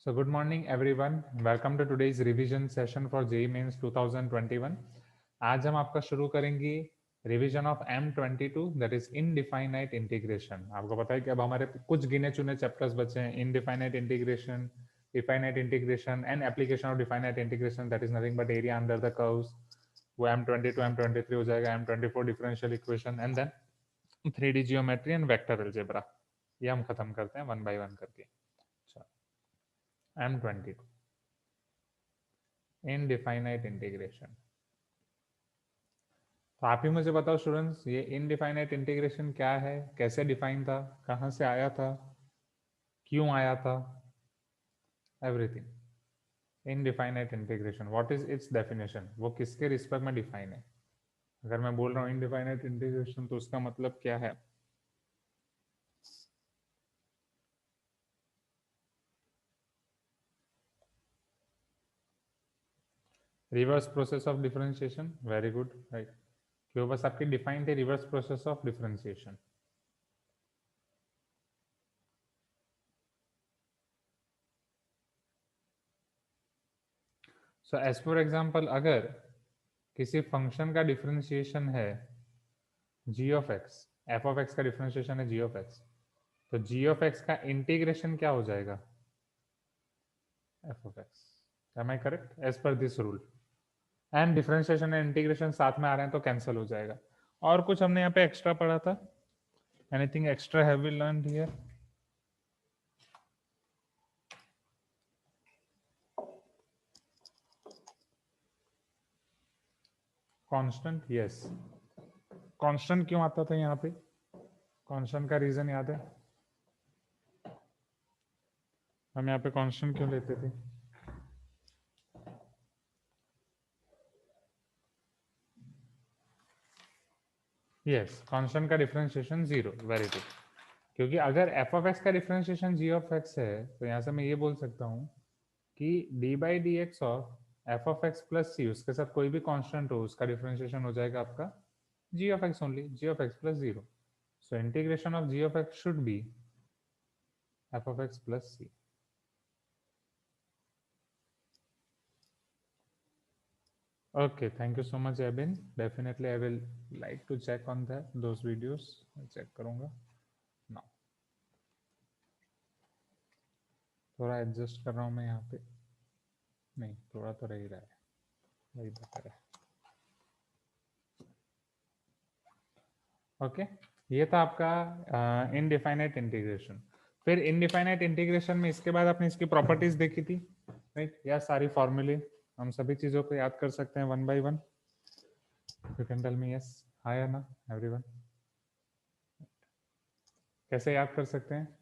So good morning everyone. Welcome to today's revision session for JEE Mains 2021. आज हम आपका शुरू करेंगे revision of M22 that is indefinite integration. आपको पता है कि अब हमारे कुछ गिने चुने चैप्टर्स बचे हैं, indefinite integration, definite integration and application of definite integration that is nothing but area under the curves. वो M22 M23 हो जाएगा, M24 differential equation and then 3D geometry and vector algebra. ये हम खत्म करते हैं वन बाय वन करके। M22 indefinite integration. तो आप ही मुझे बताओ स्टूडेंट्स, ये इनडिफाइनाइट इंटीग्रेशन क्या है, कैसे डिफाइन था, कहाँ से आया था, क्यों आया था, everything. Indefinite integration, what is it's definition, वो किसके रिस्पेक्ट में डिफाइन है। अगर मैं बोल रहा हूँ इनडिफाइनाइट इंटीग्रेशन तो उसका मतलब क्या है। Reverse process of differentiation, very good, right. क्यों, बस आपकी डिफाइन थे reverse process of differentiation. So as for example, अगर किसी फंक्शन का डिफरेंशिएशन है g of x, f of x का डिफरेंशिएशन है जी ऑफ एक्स, तो जी ऑफ एक्स का इंटीग्रेशन क्या हो जाएगा, f of x. Am I correct as per this rule. And differentiation and integration साथ में आ रहे हैं तो कैंसिल हो जाएगा। और कुछ हमने यहाँ पे एक्स्ट्रा पढ़ा था, anything extra have we learned here. Constant, yes. Constant क्यों आता था यहाँ पे, कांस्टेंट का रीजन याद है, हम यहाँ पे कांस्टेंट क्यों लेते थे। यस, कांस्टेंट का डिफरेंशिएशन जीरो, वेरी गुड। क्योंकि अगर एफ ऑफ एक्स का डिफरेंशिएशन जी ऑफ एक्स है तो यहाँ से मैं ये बोल सकता हूँ कि d by d x of f of x plus c, उसके साथ कोई भी कांस्टेंट हो उसका डिफरेंशिएशन हो जाएगा आपका g of x only, g of x plus zero. So integration of g of x should be f of x plus c. Okay, thank you so much, Abin. Definitely, I will like to check on that those videos. Check करूंगा now. थोड़ा adjust कर रहा हूँ मैं यहाँ पे, नहीं थोड़ा तो रह ही रहा है, वही बेटर है। ओके, ये था आपका इनडिफाइनाइट इंटीग्रेशन। फिर इनडिफाइनाइट इंटीग्रेशन में इसके बाद आपने इसकी प्रॉपर्टीज देखी थी, राइट। या सारी फॉर्मूले हम सभी चीजों को याद कर सकते हैं one by one. You can tell me yes, हाँ या ना एवरीवन। कैसे याद कर सकते हैं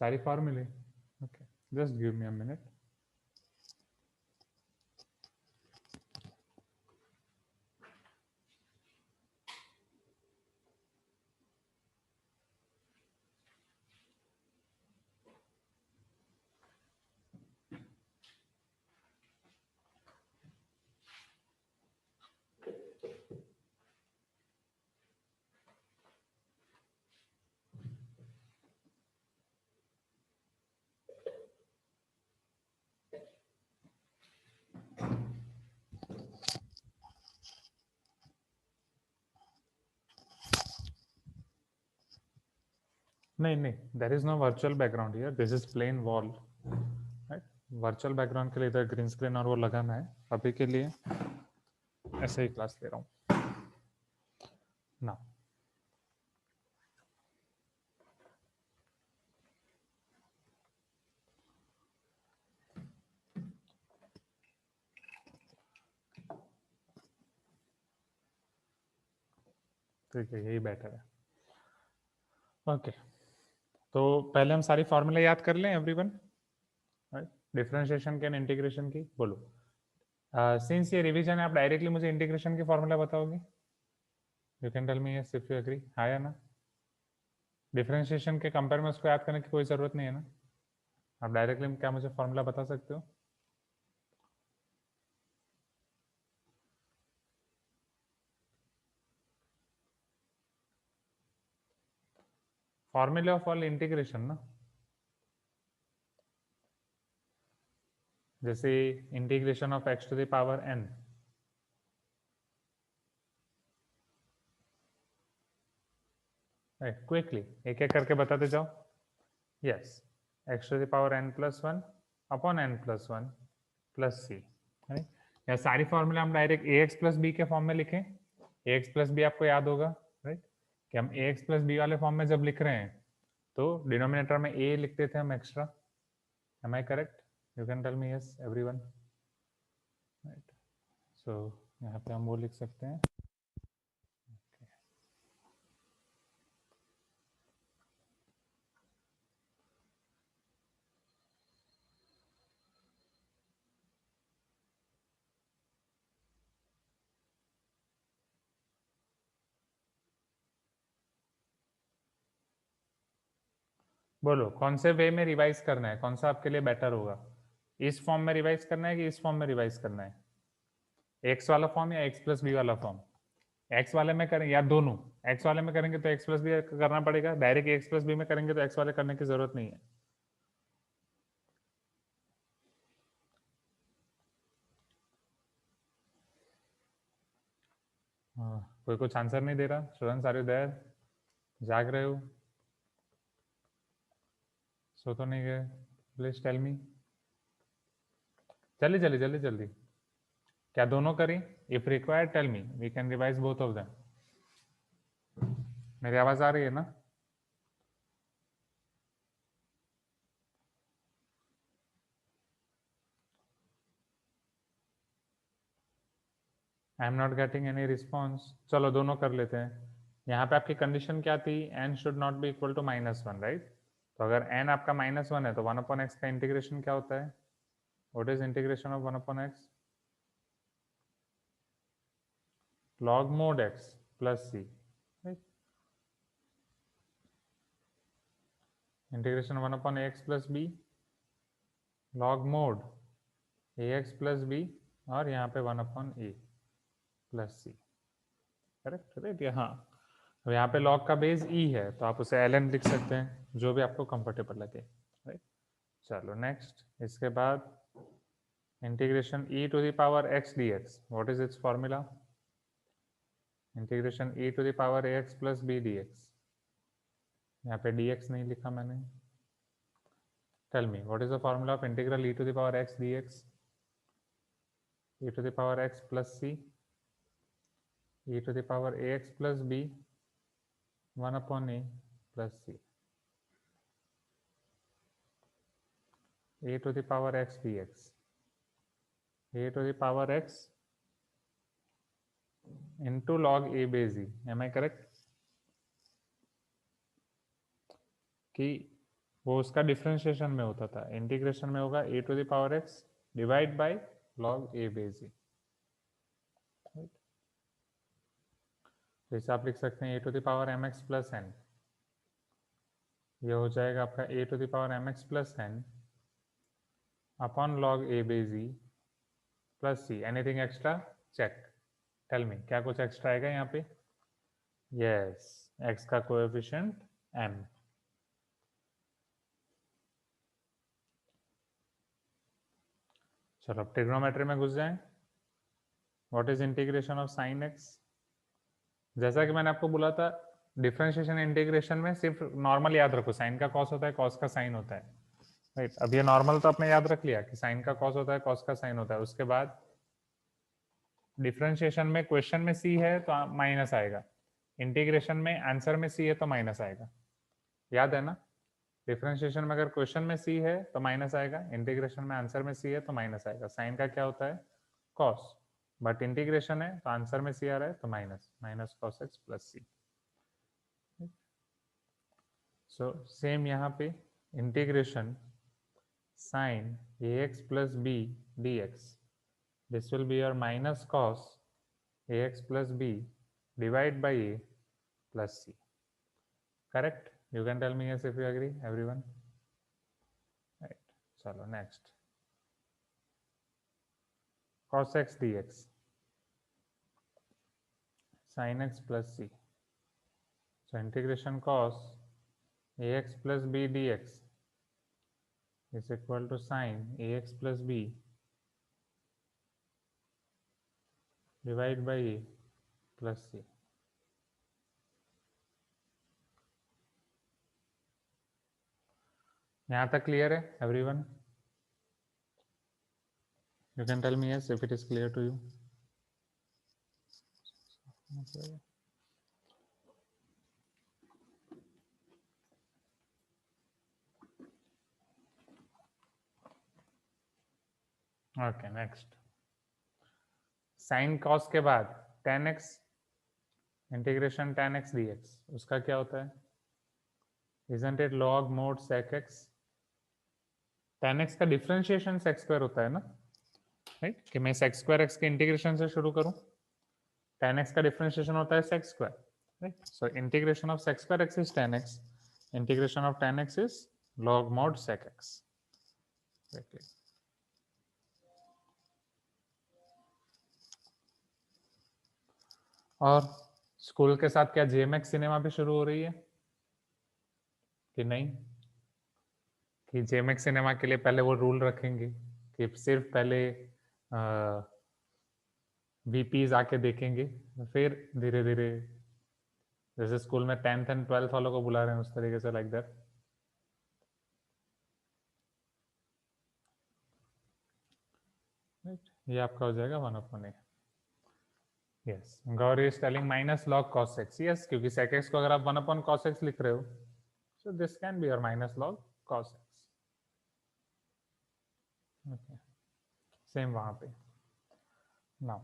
सारी फॉर्मूले। Okay, just give me a minute. नहीं नहीं, there is no virtual background here, this is plain wall, right. Virtual background के लिए इधर ग्रीन स्क्रीन और वो लगाना है, अभी के लिए ऐसे ही क्लास ले रहा हूँ ना। ठीक है, यही बेटर है। ओके, तो पहले हम सारी फॉर्मूला याद कर लें एवरीवन, राइट। डिफरेंशिएशन के इंटीग्रेशन की बोलो। सिंस ये रिवीजन है, आप डायरेक्टली मुझे इंटीग्रेशन की फॉर्मूला बताओगे। You can tell me yes if you agree, हाँ या ना। डिफरेंशिएशन के कंपेयर में उसको याद करने की कोई जरूरत नहीं है ना, आप डायरेक्टली क्या मुझे फॉर्मूला बता सकते हो। फॉर्मूला ऑफ ऑल इंटीग्रेशन ना, जैसे integration of x to the power n, quickly एक एक करके बताते जाओ। Yes, x to the power n plus one upon n plus one plus c. या सारी फॉर्मूला हम direct a x plus b के फॉर्म में लिखें। ए एक्स प्लस बी आपको याद होगा, राइट, कि हम ए एक्स प्लस बी वाले फॉर्म में जब लिख रहे हैं तो डिनोमिनेटर में ए लिखते थे हम extra. Am I correct? You can tell me yes everyone, right. So यहाँ पे हम वो लिख सकते हैं। बोलो कौन से वे में रिवाइज करना है, कौन सा आपके लिए बेटर होगा? इस फॉर्म में रिवाइज करना है कि इस फॉर्म में रिवाइज करना है? एक्स वाला फॉर्म या एक्स प्लस बी वाला फॉर्म? एक्स वाले में करें या दोनों? एक्स वाले में करेंगे तो एक्स प्लस बी करना पड़ेगा, डायरेक्ट एक्स प्लस बी में करेंगे तो एक्स वाले करने की जरूरत नहीं है। कोई कुछ आंसर नहीं दे रहा। Students are you there? जाग रहे हो? सो तो नहीं गए? Please tell me. जल्दी जल्दी जल्दी जल्दी। क्या दोनों करें? If required tell me, we can revise both of them. मेरी आवाज आ रही है ना? I am not getting any response. चलो दोनों कर लेते हैं। यहाँ पे आपकी कंडीशन क्या थी? N should not be equal to minus one, right? तो अगर एन आपका माइनस वन है तो वन अपॉन एक्स का इंटीग्रेशन क्या होता है? What is integration of one upon x? log mod x plus c, right? Integration one upon x plus b log mod ax plus b और यहाँ पे one upon a plus c, correct, right? हाँ, अब यहाँ पे log का base e है तो आप उसे ln लिख सकते हैं, जो भी आपको कंफर्टेबल लगे, राइट? चलो नेक्स्ट, इसके बाद integration e to the power x dx, what is its formula? Integration e to the power ax plus b dx, यहाँ पे dx नहीं लिखा मैंने। Tell me, what is the formula of integral e to the power x dx? E to the power x plus c, e to the power ax plus b, 1 upon a plus c, a to the power x dx, a to the power x into log a base e. Am I correct? कि वो उसका differentiation में होता था, integration में होगा a to the power x divide by log a base e, जैसे आप लिख सकते हैं a to the power mx plus n, ये हो जाएगा आपका a to the power mx plus n अपॉन log a base e plus c. Anything extra? Check, tell me, क्या कुछ एक्स्ट्रा आएगा यहाँ पे? यस, एक्स का कोएफिशिएंट m। चलो अब ट्रिग्नोमेट्री में घुस जाएं। What is integration of sine x? जैसा कि मैंने आपको बोला था, डिफरेंशिएशन इंटीग्रेशन में सिर्फ नॉर्मल याद रखो, साइन का कॉस होता है, कॉस का साइन होता है, राइट? अब ये नॉर्मल तो आपने याद रख लिया कि साइन का कॉस होता है, कॉस का साइन होता है। उसके बाद डिफरेंशिएशन में क्वेश्चन में सी है तो माइनस आएगा, इंटीग्रेशन में आंसर में सी है तो माइनस आएगा, याद है ना? डिफरेंशिएशन में अगर क्वेश्चन में सी है तो माइनस आएगा, इंटीग्रेशन में आंसर में सी है तो माइनस आएगा। साइन का क्या होता है? कॉस, बट इंटीग्रेशन है तो आंसर में सी आ रहा है तो minus, minus cos x plus c. So same यहाँ पे integration sine a x plus b d x, this will be your minus cos a x plus b divide by a plus c, correct? You can tell me yes if you agree, everyone. Right. चलो next. Cos x dx, sin x plus c. So integration cos ax plus b dx is equal to sin ax plus b divide by a plus c. यहाँ तक clear है everyone? You can tell me yes if it is clear to you. Okay, next. Sin cos के बाद tan x integration tan x dx उसका क्या होता है? Isn't it log mod sec x? tan x का differentiation sec square होता है ना, राइट? कि मैं sec स्क्वायर x के इंटीग्रेशन से शुरू करूं, tan x का डिफरेंशिएशन होता है sec square, right? So integration of sec square x is tan x, integration of tan x is log mod sec x. और स्कूल के साथ क्या जेएमएक्स सिनेमा भी शुरू हो रही है कि नहीं? कि जेएमएक्स सिनेमा के लिए पहले वो रूल रखेंगे कि सिर्फ पहले वीपीज आके देखेंगे, फिर धीरे धीरे जैसे स्कूल में 10th एंड 12th वालों को बुला रहे हैं उस तरीके से, लाइक दैट। ये आपका हो जाएगा 1/a। Yes, Gauri is telling minus log cos x। Yes, क्योंकि sec x को अगर आप 1/cos x लिख रहे हो, so this can be your minus log cos x। okay, same वहां पे। Now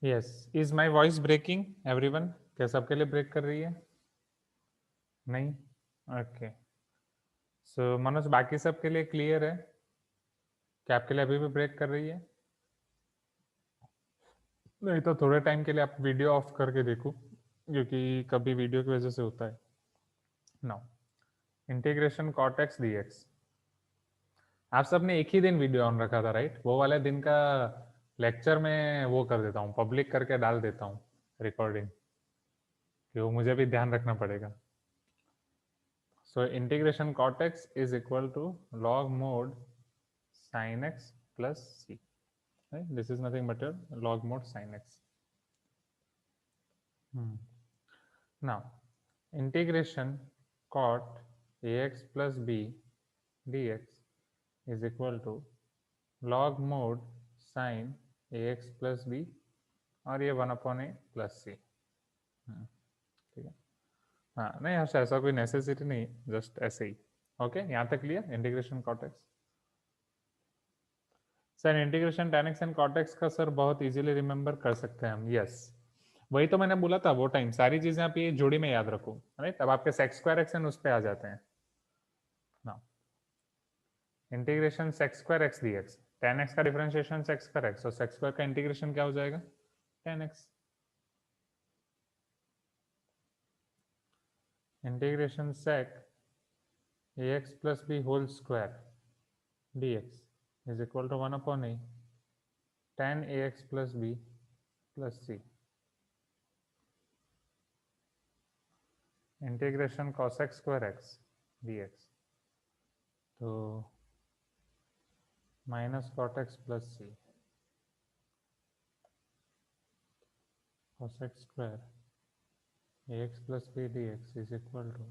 yes, is my voice breaking everyone? क्या सबके लिए ब्रेक कर रही है? नहीं? ओके, सो मनोज बाकी सबके लिए क्लियर है? क्या आपके लिए अभी भी ब्रेक कर रही है? नहीं तो थोड़े टाइम के लिए आप वीडियो ऑफ करके देखो, क्योंकि कभी वीडियो की वजह से होता है। Now integration cot x dx, आप सबने एक ही दिन वीडियो ऑन रखा था, राइट? वो वाले दिन का लेक्चर में वो कर देता हूँ, पब्लिक करके डाल देता हूँ रिकॉर्डिंग, कि वो मुझे भी ध्यान रखना पड़ेगा। So integration cot x is equal to log mod sin x plus c, right? This is nothing but your log mod sin x. Now integration cot ax plus b dx is equal to log mod sin ax plus b, और ये 1/a plus c। ठीक है, हाँ नहीं ऐसा ऐसा कोई necessity नहीं, जस्ट ऐसे ही। ओके, यहाँ तक clear? Integration cot x। Sir integration tan x and cot x का सर बहुत इजीली रिमेंबर कर सकते हैं हम। यस, वही तो मैंने बोला था वो टाइम, सारी चीजें आप ये जोड़ी में याद रखो, राइट? तब आपके sec स्क्वायर x उस पे आ जाते हैं। Now integration sec square x dx, tan x का डिफरेंशिएशन sec स्क्वायर x, तो sec स्क्वायर का इंटीग्रेशन क्या हो जाएगा? tan x। Integration sec ax plus b whole square dx is equal to 1/a tan ax plus b plus c। Integration cos x square x dx, तो minus cot x plus c cos x square ax plus b dx is equal to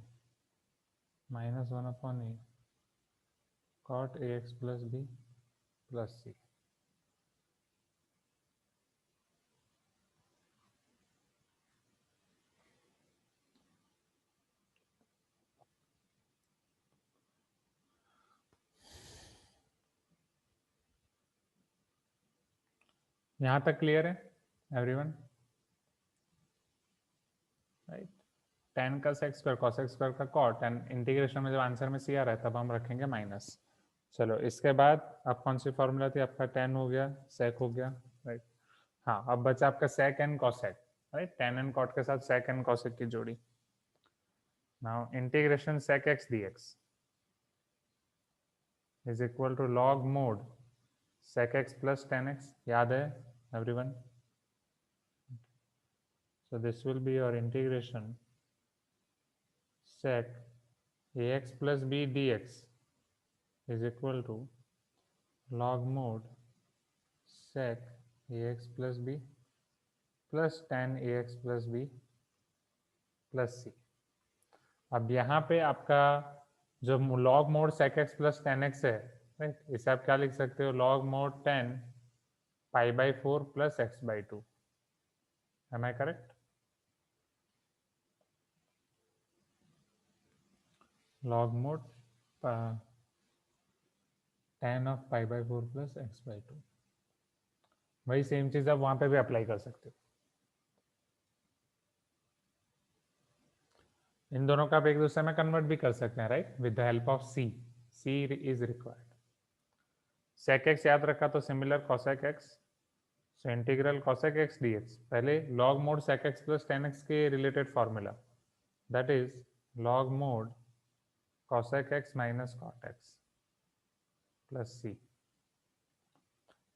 minus 1/a cot ax plus b plus c। यहाँ तक clear है everyone? Right, tan का sec square cos x square का cot, and integration में जब answer में c आ रहा है तब हम रखेंगे माइनस। चलो इसके बाद अब कौन सी फॉर्मूला थी? आपका tan हो गया, sec हो गया, राइट? हाँ, अब बचा आपका sec and cosec, right? tan and cot के साथ sec एंड cosec की जोड़ी। Now integration sec x dx is equal to log mod sec x plus tan x, याद है everyone? So this will be your integration sec ax plus b dx is equal to log mod sec a x plus b plus tan a x plus b plus c. अब यहाँ पे आपका जो log mod sec x plus tan x है, right, इसे आप क्या लिख सकते हो, log mod tan pi by four plus x by two. Am I correct? Log mod tan of pi by four plus x by two. वही same चीज आप वहां पे भी अप्लाई कर सकते हो। इन दोनों का आप एक दूसरे में कन्वर्ट भी कर सकते हैं, right, with the help of c. C is required. Sec x याद रखा तो similar cosec x, so integral cosec x d x. पहले log mod sec x plus tan x के related formula, that is log mod cosec x minus cot x plus c.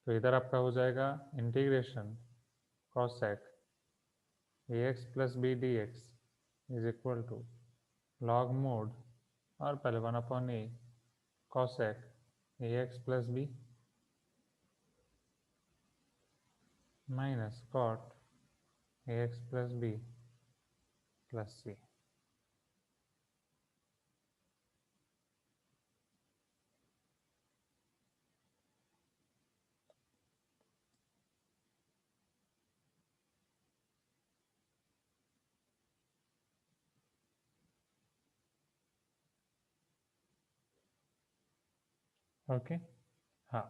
तो इधर आपका हो जाएगा integration cosec a x plus b d x is equal to log mod, और पहले one upon A cosec a x plus b minus cot a x plus b plus c. Okay, हाँ,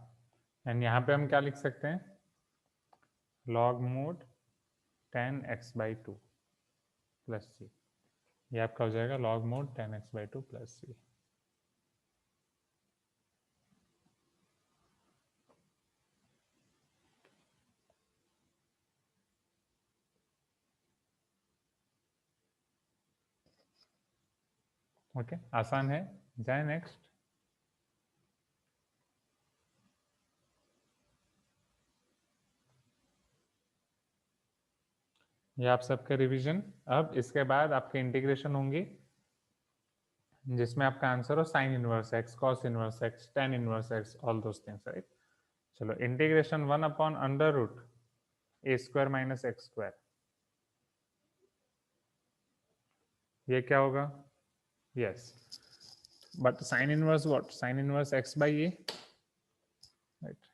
and यहाँ पे हम क्या लिख सकते हैं, log mod tan x by two plus c. ये आपका हो जाएगा log mod tan x by two plus c. Okay, आसान है, जाए नेक्स्ट। ये आप सबके रिवीजन। अब इसके बाद आपके इंटीग्रेशन होंगी जिसमें आपका आंसर हो sine inverse x, cos inverse x, tan inverse x, all those things, right. चलो, integration one upon under root a square minus x square, ये क्या होगा, yes, but sine inverse what, sine inverse x by a, right.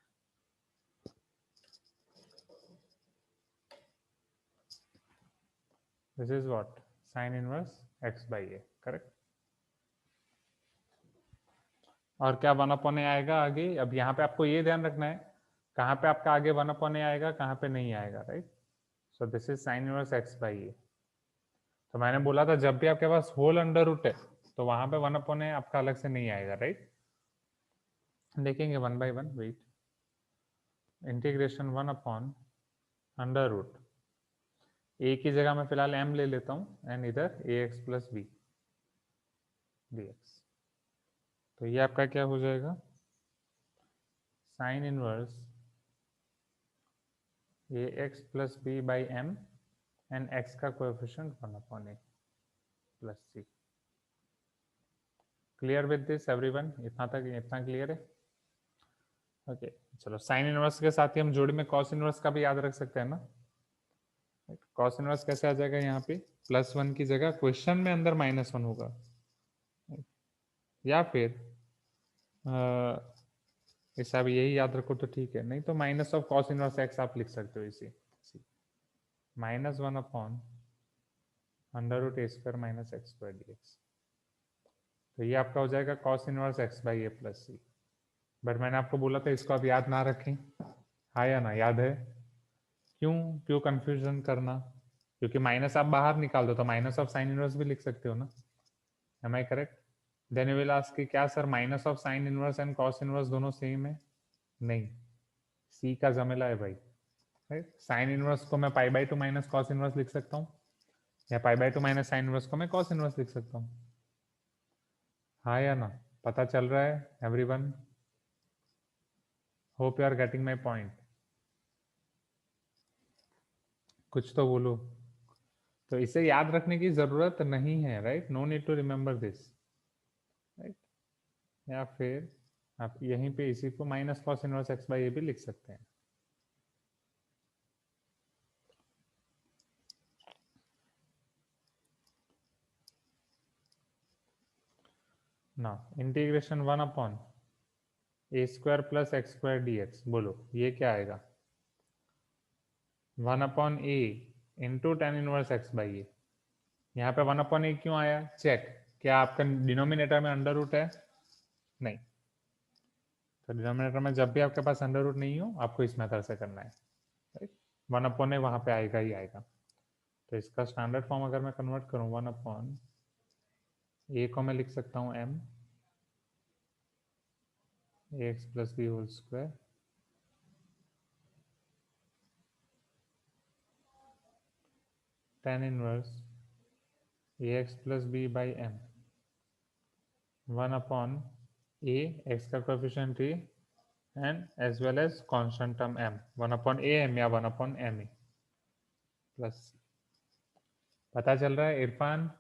This is what, sine inverse x by a, correct. और क्या one upon a आएगा आगे, अब यहाँ पे आपको ये ध्यान रखना है कहाँ पे आपका आगे वन अपॉन ए आएगा, कहाँ पे नहीं आएगा, right. So this is sine inverse x by a. तो मैंने बोला था जब भी आपके पास होल अंडर रूट है तो वहां पे वन अपॉन ए आपका अलग से नहीं आएगा, राइट। देखेंगे one by one, wait. Integration one upon under root a की जगह मैं फिलहाल एम ले लेता हूँ एंड इधर a x plus b d x. तो ये आपका क्या हो जाएगा, sine inverse a x plus b by m and x का coefficient one upon a plus c. Clear with this everyone? इतना तक, इतना क्लियर है? ओके, चलो, साइन इनवर्स के साथ ही हम जोड़ी में कॉस इनवर्स का भी याद रख सकते हैं ना। कॉस इनवर्स कैसे आ जाएगा, यहाँ पे प्लस वन की जगह क्वेश्चन में अंदर माइनस वन होगा, या फिर इसे आप यही याद रखो तो ठीक है, नहीं तो minus of cos inverse x आप लिख सकते हो इसी, minus one upon under root a square minus x square d x. तो ये आपका हो जाएगा cos inverse x by a plus c. But मैंने आपको बोला था इसको आप याद ना रखें, हाँ या ना, याद है? क्यों, क्यों कंफ्यूजन करना, क्योंकि माइनस आप बाहर निकाल दो तो माइनस ऑफ साइन इनवर्स भी लिख सकते हो ना, am I correct? Then you will ask कि क्या sir minus of sine inverse and cos inverse दोनों सेम है? नहीं, सी का जमेला है भाई, राइट। साइन इनवर्स को मैं pi by two minus cos inverse लिख सकता हूँ, या pi by two minus sine inverse को मैं कॉस इनवर्स लिख सकता हूँ, हाँ या ना? पता चल रहा है everyone? Hope you are getting my point. कुछ तो बोलो। तो इसे याद रखने की जरूरत नहीं है, right, no need to remember this, right. या फिर आप यहीं पे इसी को minus cos inverse x by a भी लिख सकते हैं। ना integration 1 upon a square plus x square d x, बोलो ये क्या आएगा? 1 upon a into tan inverse x by a. यहाँ पे 1 अपॉन ए क्यों आया? चेक, क्या आपका डिनोमिनेटर में अंडर रूट है? नहीं। तो डिनोमिनेटर में जब भी आपके पास अंडर रूट नहीं हो, आपको इस मेथड से करना है, राइट? 1 अपॉन ए वहाँ पे आएगा ही आएगा। तो इसका स्टैंडर्ड फॉर्म अगर मैं कन्वर्ट करूँ, 1 अपॉन ए को मैं लिख सकता हूँ m ax plus b whole square tan inverse ax plus b by m 1 upon a, x का coefficient a and as well as constant term m, 1 upon a m या 1 अपॉन m a प्लस। पता चल रहा है इरफान?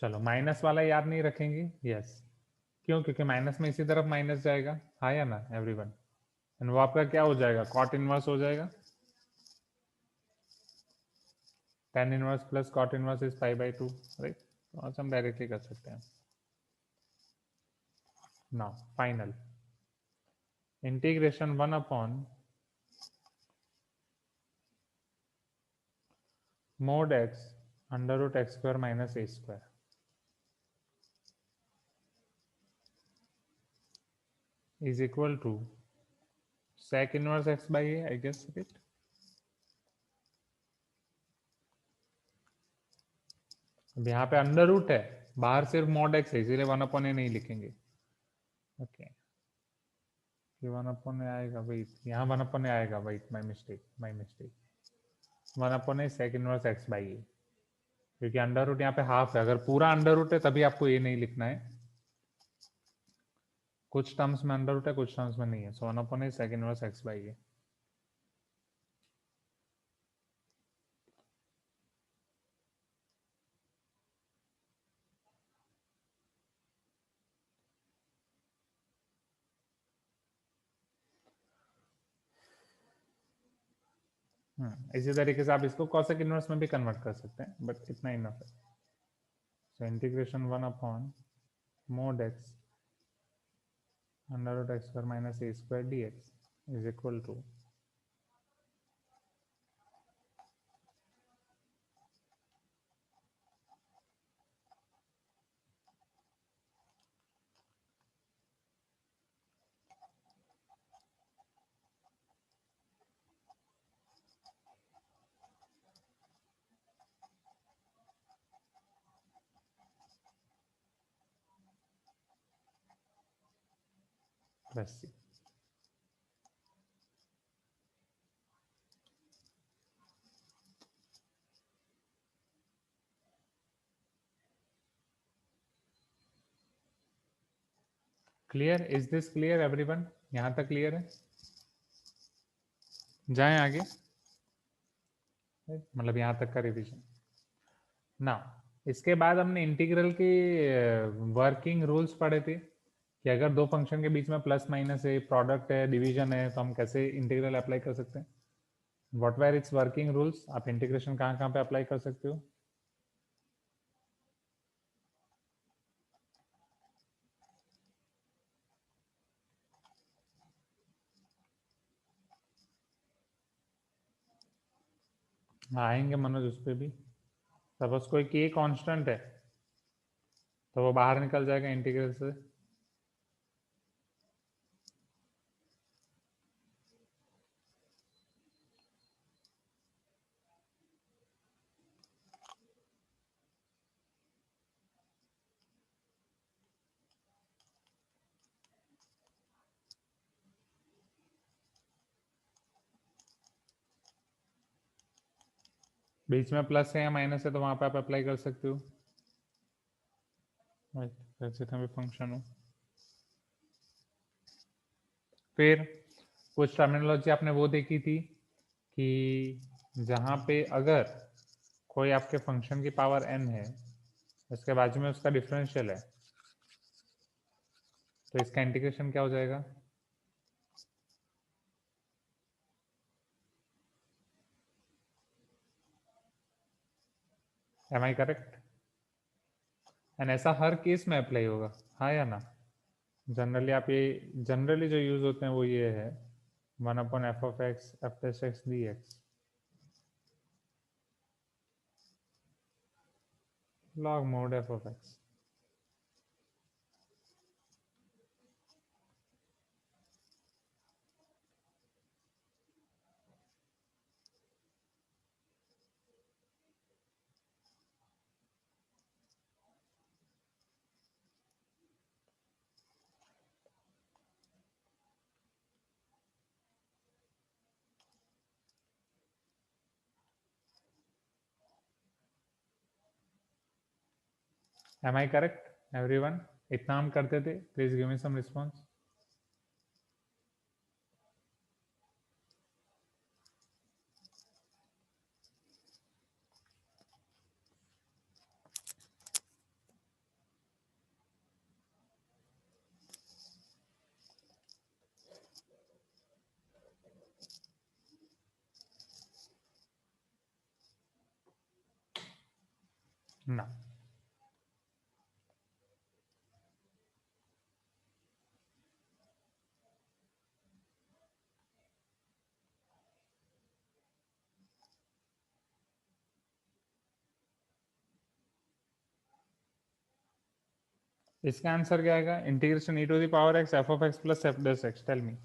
चलो minus वाला याद नहीं रखेंगे, यस। क्यों? क्योंकि माइनस में इसी तरफ माइनस जाएगा, हाँ या ना एवरीवन? एंड वो आपका क्या हो जाएगा? कॉट इनवर्स हो जाएगा। tan inverse plus cot inverse is pi by 2, right? तो हम डायरेक्टली कर सकते हैं। Now final integration 1 upon mod x under root x square minus a square is equal to sec inverse x by a, I guess, right? अब यहाँ पे under root है, बाहर सिर्फ mod x है, इसीलिए 1 अपॉन ए नहीं लिखेंगे। ओके, ये 1 अपॉन ए आएगा, वेट, यहाँ 1 अपॉन ए आएगा, wait, my mistake 1 upon a sec inverse x by a, क्योंकि अंडर रूट यहाँ पे हाफ है। अगर पूरा अंडर रूट है तभी आपको ये नहीं लिखना है, कुछ टर्म्स में अंडर रूट है, कुछ टर्म्स में नहीं है। सो 1 upon a sec inverse x by a। इसी तरीके से आप इसको cosec इनवर्स में भी कन्वर्ट कर सकते हैं, बट इतना इनफ है। So integration 1 upon mod x under root x square minus a square d x is equal to plus c. Clear? Is this clear everyone? यहां तक क्लियर है? जाएं आगे, मतलब यहां तक का रिवीजन ना। इसके बाद हमने इंटीग्रल के वर्किंग रूल्स पढ़े थे कि अगर दो फंक्शन के बीच में प्लस माइनस है, प्रोडक्ट है, डिवीजन है, तो हम कैसे इंटीग्रल अप्लाई कर सकते हैं। What were it's working rules? आप इंटीग्रेशन कहाँ कहाँ पे अप्लाई कर सकते हो? आएंगे मनोज उस पर भी। सपोज कोई के कांस्टेंट है तो वो बाहर निकल जाएगा इंटीग्रल से। बीच में प्लस है या माइनस है तो वहां पे आप अप्लाई कर सकते हो, वैसे भी फंक्शन हो। फिर कुछ टर्मिनोलॉजी आपने वो देखी थी कि जहाँ पे अगर कोई आपके फंक्शन की पावर n है, उसके बाजू में उसका डिफरेंशियल है, तो इसका इंटीग्रेशन क्या हो जाएगा? Am I correct? एंड ऐसा हर केस में अप्लाई होगा, हाँ या ना? जनरली आप ये जनरली जो यूज होते हैं वो ये है 1/f(x) f dash x dx log mod f(x). Am I correct, everyone? इतना हम करते थे, please give me some response. ना, इसका आंसर क्या आएगा? Integration e to the power x f of x plus f dash x। Tell me,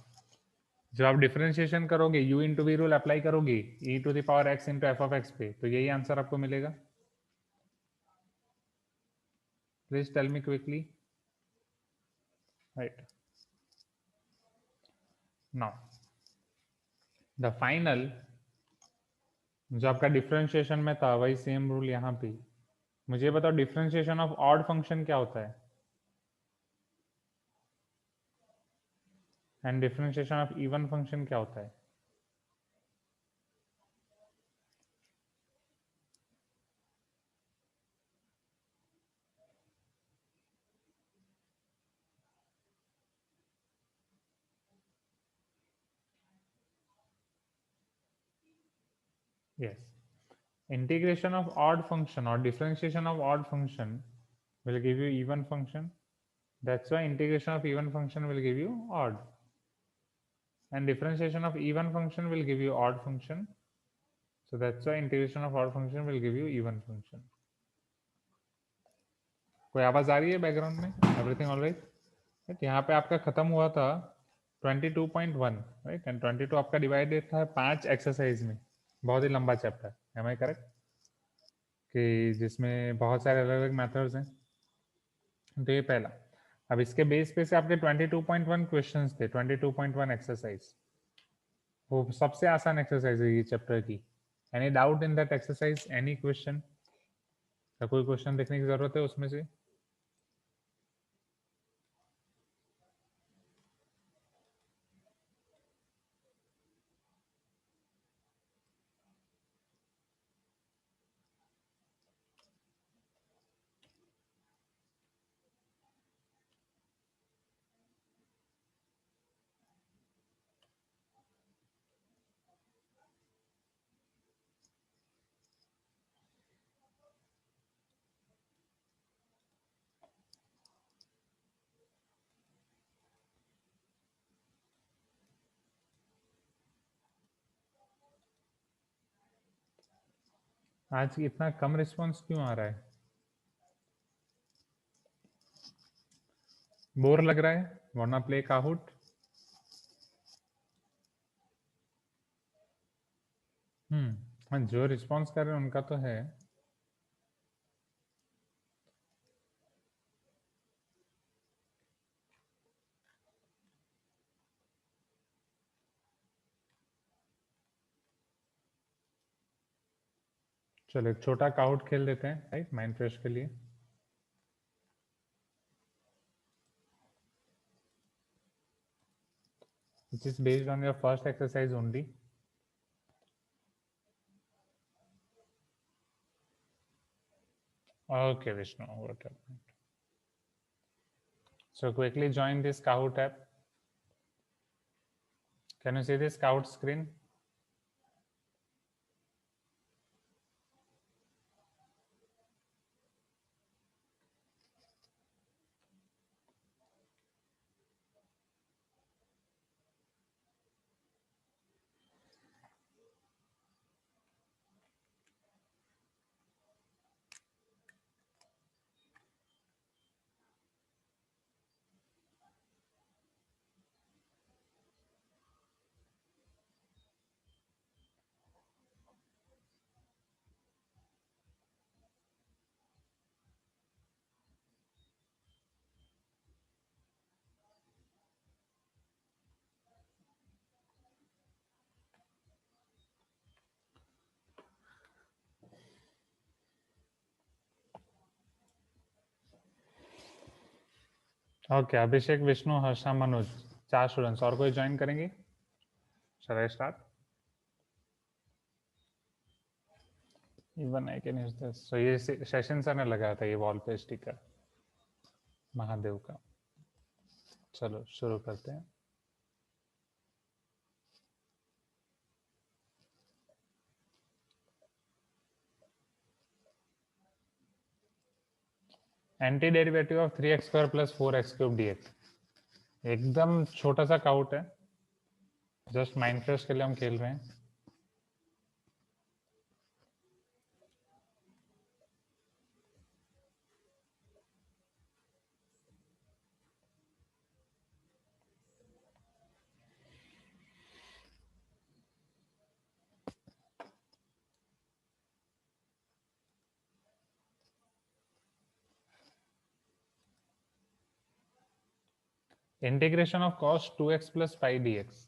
जब आप डिफरेंशिएशन करोगे u into v rule apply करोगे e to the power x into f of x पे, तो यही answer आपको मिलेगा। Please tell me quickly. Right, now the final जो आपका डिफरेंशिएशन में था वही सेम रूल यहाँ पे। मुझे बताओ डिफरेंशिएशन ऑफ ऑड फंक्शन क्या होता है and differentiation of even function क्या होता है? Yes, integration of odd function or differentiation of odd function will give you even function. That's why integration of even function will give you odd, and differentiation of even function will give you odd function. So that's why integration of odd function will give you even function. कोई आवाज आ रही है background में? Everything alright? यहाँ पे आपका खत्म हुआ था 22.1, राइट? एंड 22 आपका डिवाइडेड था 5 एक्सरसाइज में। बहुत ही लंबा चैप्टर, एम आई करेक्ट? कि जिसमें बहुत सारे अलग अलग मेथड्स हैं। तो ये पहला। अब इसके बेस पे से आपके 22.1 क्वेश्चंस थे, 22.1 एक्सरसाइज। वो सबसे आसान एक्सरसाइज है ये चैप्टर की। Any doubt in that exercise, any question? कोई क्वेश्चन देखने की जरूरत है उसमें से? आज इतना कम रिस्पॉन्स क्यों आ रहा है? बोर लग रहा है? Wanna play Kahoot? हाँ, जो रिस्पॉन्स कर रहे हैं उनका तो है। चलो एक छोटा काउट खेल देते हैं, राइट? माइंड फ्रेश के लिए। Which is based on your first exercise only. Okay, Vishnu, what happened? So quickly join this Kahoot app. Can you see this Kahoot screen? Okay, Abhishek, Vishnu, Harsha, Manoj, 4 students. और कोई ज्वाइन करेंगे? Shall I start? Even I can use this. So ये session sir ने लगाया था ये wall पे sticker Mahadev का। चलो शुरू करते हैं। Anti derivative of 3x² + 4x³ dx। एकदम छोटा सा काउट है, जस्ट माइंड फ्रेश के लिए हम खेल रहे हैं। Integration of cos 2x + 5 dx।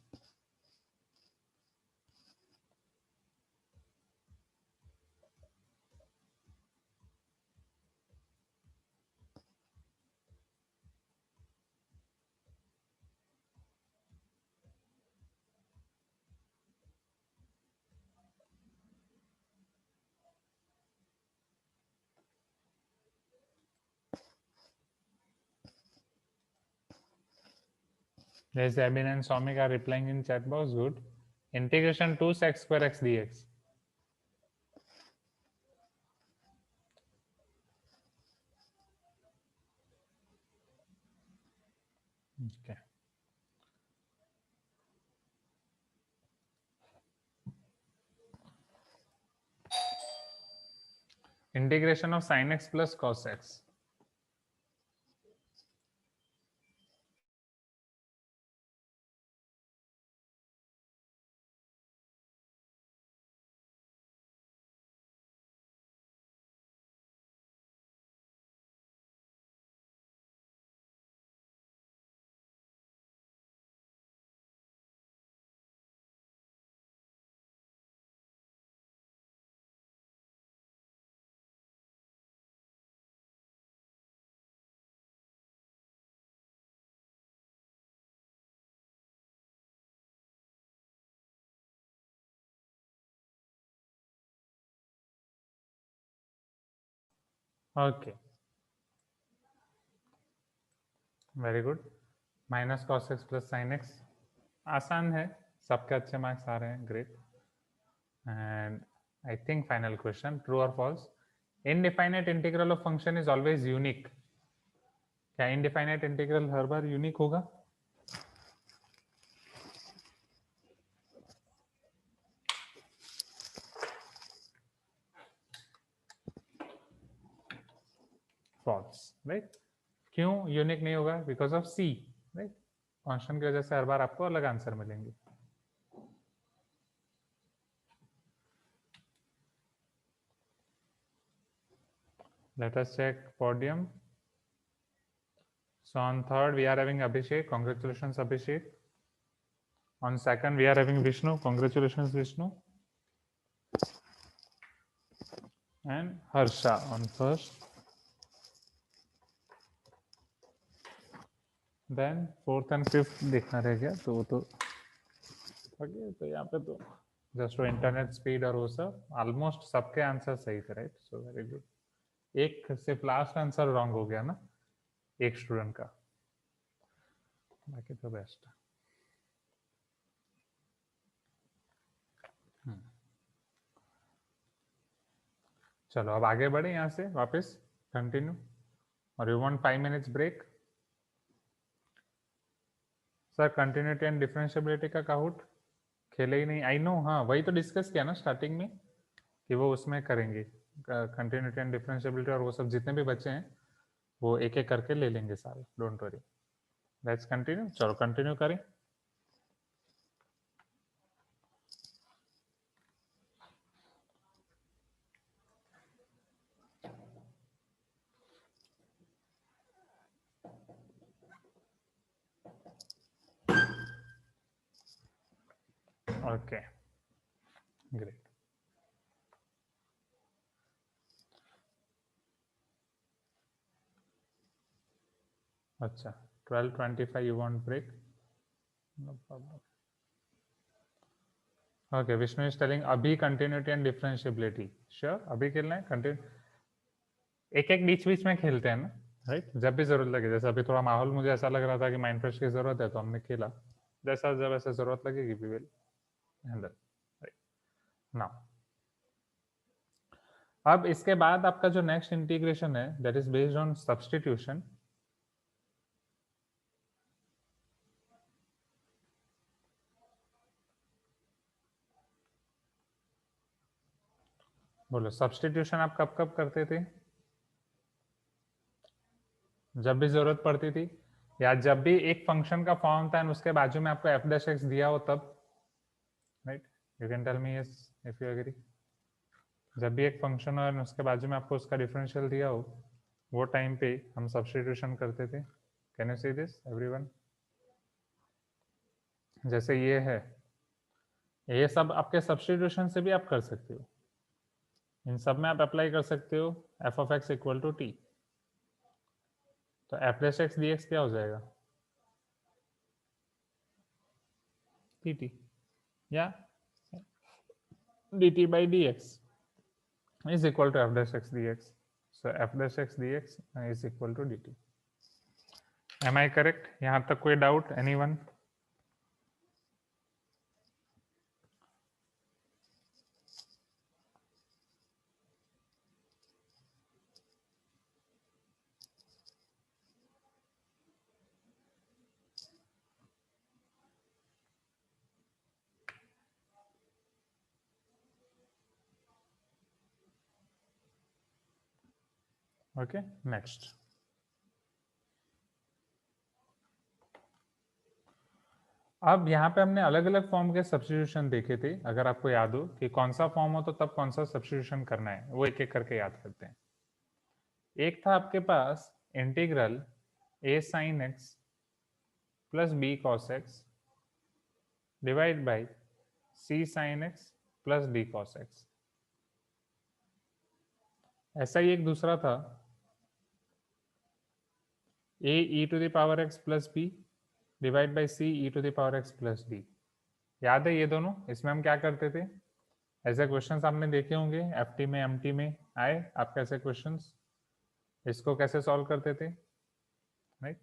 There's Abin and Soumik are replying in chat box. Good. Integration 2 sec² x dx. Okay. Integration of sin x plus cos x. Okay. Very good. Minus cos x plus sin x. आसान है, सबके अच्छे marks आ रहे हैं। Great. And I think final question, true और false. Indefinite integral of function is always unique. क्या indefinite integral हर बार यूनिक होगा? False, right. क्यों यूनिक नहीं होगा? Because of c, right. Constant की वजह से हर बार आपको अलग आंसर मिलेंगे। Let us check podium. So on third we are having Abhishek. Congratulations, Abhishek. On second we are having Vishnu. Congratulations, Vishnu. And Harsha on first. Then fourth and fifth देखना रह गया, तो वो तो ओके। तो यहाँ पे तो जस्ट वो इंटरनेट स्पीड और वो सब ऑलमोस्ट सबके आंसर सही थे, राइट। So very good. एक सिर्फ लास्ट आंसर रॉन्ग हो गया ना, एक स्टूडेंट का, बाकी तो बेस्ट। चलो अब आगे बढ़े यहाँ से वापस कंटिन्यू। और you want 5 minutes break? Sir continuity and differentiability का काउट खेले ही नहीं, आई नो। हाँ वही तो डिस्कस किया ना स्टार्टिंग में कि वो उसमें करेंगे कंटिन्यूटी एंड डिफरेंशियबिलिटी, और वो सब जितने भी बच्चे हैं वो एक एक करके ले लेंगे सारे, डोंट वरी। Let's continue. चलो कंटिन्यू करें। Okay great. अच्छा 12:25 you want break? No problem. Okay, Vishnu is telling अभी continuity and differentiability. Sure, अभी खेलना है कंटिन्यू, एक एक बीच बीच में खेलते हैं ना, राइट? जब भी जरूरत लगे, जैसे अभी थोड़ा माहौल मुझे ऐसा लग रहा था कि माइंड फ्रेश की जरूरत है तो हमने खेला, जैसा जब ऐसे जरूरत लगेगी we will handle, right? Now अब इसके बाद आपका जो नेक्स्ट इंटीग्रेशन है that is based on substitution. बोलो, सब्स्टिट्यूशन आप कब कब करते थे? जब भी जरूरत पड़ती थी, या जब भी एक फंक्शन का फॉर्म था उसके बाजू में आपको एफ डैश एक्स दिया हो तब, right? You can tell me yes if you agree. जब भी एक फंक्शन और उसके बाजू में आपको उसका डिफरेंशियल दिया हो, वो टाइम पे हम सब्स्टिट्यूशन करते थे. Can you see this everyone? जैसे ये है, ये सब आपके सब्स्टिट्यूशन से भी आप कर सकते हो, इन सब में आप अप्लाई कर सकते हो f of x equal to t. तो f dash x d x क्या हो जाएगा? टी टी, या d t by d x is equal to f dash x dx. So f dash x dx is equal to dt. Am I correct? यहाँ तक कोई doubt? Anyone? Okay, next. अब यहाँ पे हमने अलग अलग फॉर्म के सब्स्टिट्यूशन देखे थे. अगर आपको याद हो कि कौन सा फॉर्म हो तो तब कौन सा सब्स्टिट्यूशन करना है, वो एक एक करके याद करते हैं. एक था आपके पास integral a sin x plus b cos x divide by c sin x plus d cos x. ऐसा ही एक दूसरा था a e to the power x plus b divide by c e to the power x plus d. याद है ये दोनों? इसमें हम क्या करते थे, ऐसे क्वेश्चंस आपने देखे होंगे एफटी में, एमटी में आए आपके ऐसे क्वेश्चंस. इसको कैसे सॉल्व करते थे, राइट?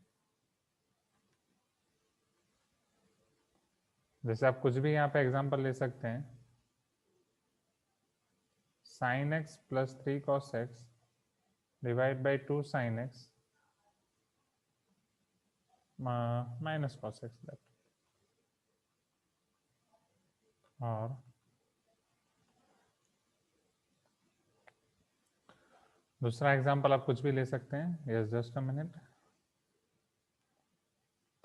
जैसे आप कुछ भी यहाँ पे एग्जांपल ले सकते हैं, sin x plus 3 cos x divide by 2 sin x minus cos x that. और दूसरा एग्जांपल आप कुछ भी ले सकते हैं. Yes, just a minute.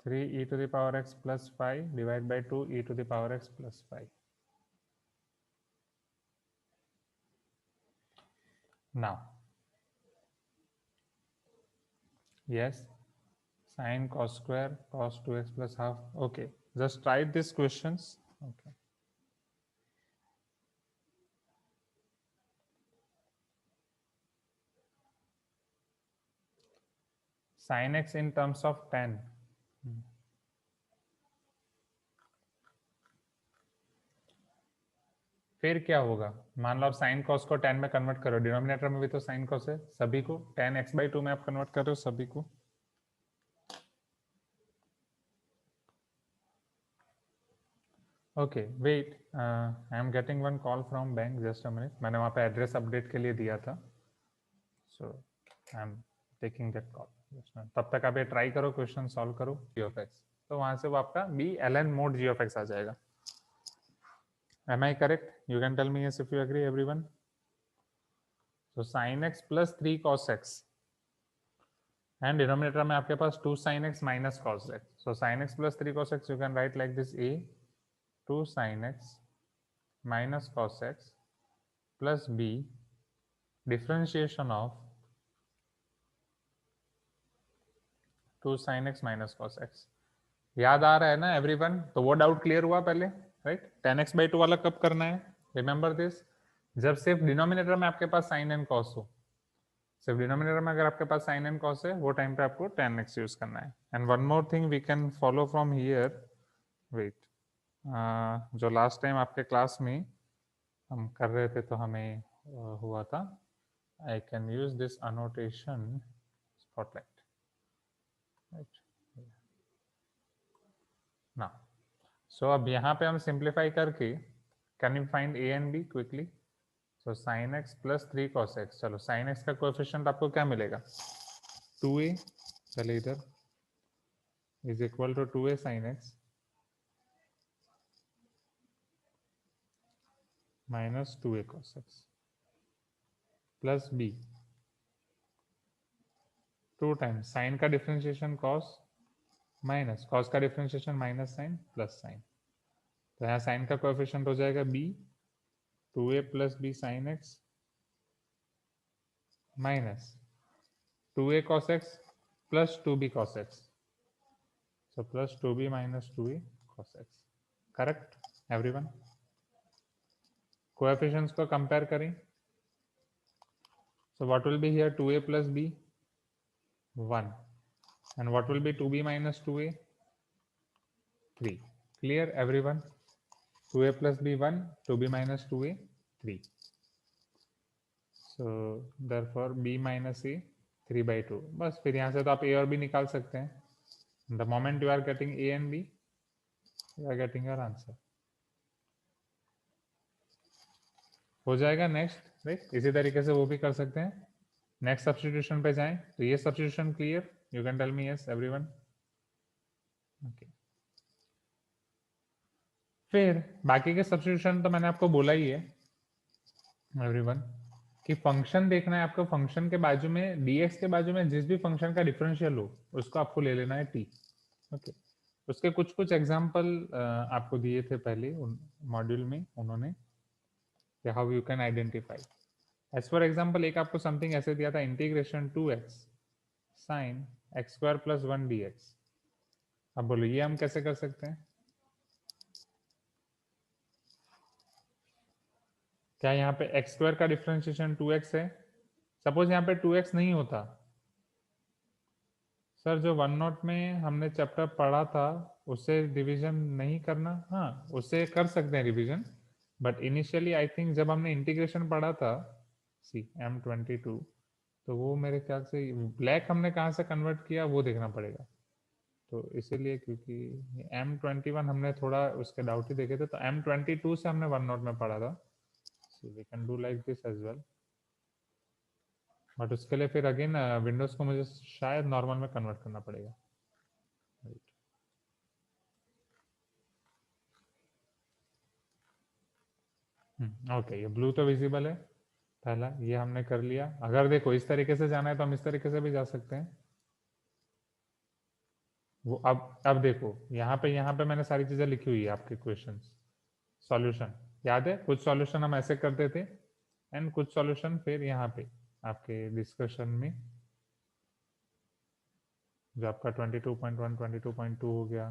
3 e to the power x plus 5 divide by 2 e to the power x plus 5. Now yes, sin cos square cos 2x plus half. Okay, just try these questions. Okay, sin x in terms of tan. फिर क्या होगा? मान लो आप sin cos को tan में convert करो, denominator में भी तो sin cos है सभी को, tan x by 2 में आप कन्वर्ट कर रहे हो सभी को. Okay wait, I am getting one call from bank, just a minute. मैंने वहाँ पे एड्रेस अपडेट के लिए दिया था, so I am taking that call. तब तक आप ये ट्राई करो, क्वेश्चन सॉल्व करो g of x. तो वहाँ से वो आपका b ln mod g of x आ जाएगा. Am I correct? You can tell me yes if you agree, everyone. So sin x plus 3 cos x and denominator में आपके पास 2 sin x minus cos x. So sin x plus 3 cos x you can write like this: a 2 sin x minus cos x plus b differentiation of 2 sin x minus cos x. याद आ रहा है ना everyone? तो वो doubt clear हुआ पहले, right? tan x by 2 वाला कब करना है? रिमेंबर दिस, जब सिर्फ डिनोमिनेटर में आपके पास sin and cos हो. सिर्फ डिनोमिनेटर में अगर आपके पास साइन एंड कॉस है वो टाइम पे आपको tan x यूज करना है. And one more thing we can follow from here. Wait, जो लास्ट टाइम आपके क्लास में हम कर रहे थे तो हमें हुआ था, I can use this annotation spotlight right ना. सो अब यहाँ पे हम सिंप्लीफाई करके can you find a and b quickly. So sine x plus 3 cos x. चलो साइन एक्स का कोएफिशिएंट आपको क्या मिलेगा? 2a. चले इधर is equal to 2a sine x minus 2a cos x plus b 2 times sine का differentiation cos minus cos का differentiation minus sine plus sine. तो यहाँ साइन का कोएफिशिएंट हो जाएगा b 2a plus b sine x minus 2a cos x plus 2b cos x. So plus 2b minus 2a cos x. Correct, everyone? Coefficients को compare करें. So what will be here? 2a plus b 1. And what will be 2b minus 2a? 3. Clear, everyone? 2a plus b 1, 2b minus 2a 3. So therefore b minus a 3 by 2. बस फिर यहाँ से तो आप a और b निकाल सकते हैं. The moment you are getting a and b, you are getting your answer. हो जाएगा नेक्स्ट राइट. इसी तरीके से वो भी कर सकते हैं. नेक्स्ट सब्स्टिट्यूशन पे जाएं. तो ये substitution clear? You can tell me yes everyone. Okay. फिर बाकी के सब्स्टिट्यूशन तो मैंने आपको बोला ही है एवरीवन कि फंक्शन देखना है आपको. फंक्शन के बाजू में dx के बाजू में जिस भी फंक्शन का डिफरेंशियल हो उसको आपको ले लेना है t. ओके. उसके कुछ कुछ एग्जांपल आपको दिए थे पहले मॉड्यूल में उन्होंने, how you can identify. As for example एक आपको समथिंग ऐसे दिया था, integration 2x sine x square plus 1 dx. अब बोलो ये हम कैसे कर सकते हैं? क्या यहाँ पे एक्स स्क्वायर का डिफरेंशिएशन 2x है? सपोज यहाँ पे 2x नहीं होता सर, जो वन नोट में हमने चैप्टर पढ़ा था उसे रिवीजन नहीं करना. हाँ उसे कर सकते हैं revision, but initially I think जब हमने इंटीग्रेशन पढ़ा था सी M22, तो वो मेरे ख्याल से ब्लैक हमने कहाँ से कन्वर्ट किया वो देखना पड़ेगा. तो इसीलिए क्योंकि M21 हमने थोड़ा उसके डाउट ही देखे थे, तो M22 से हमने वन नोट में पढ़ा था. so we can do like this as well, but उसके लिए फिर अगेन विंडोज को मुझे शायद नॉर्मल में कन्वर्ट करना पड़ेगा. ओके, ये ब्लू तो विजिबल है पहला, ये हमने कर लिया. अगर देखो इस तरीके से जाना है तो हम इस तरीके से भी जा सकते हैं. वो अब देखो यहाँ पे मैंने सारी चीजें लिखी हुई है आपके क्वेश्चंस. सॉल्यूशन याद है? कुछ सॉल्यूशन हम ऐसे करते थे एंड कुछ सॉल्यूशन फिर यहाँ पे आपके डिस्कशन में जो आपका 22.1 22.2 हो गया.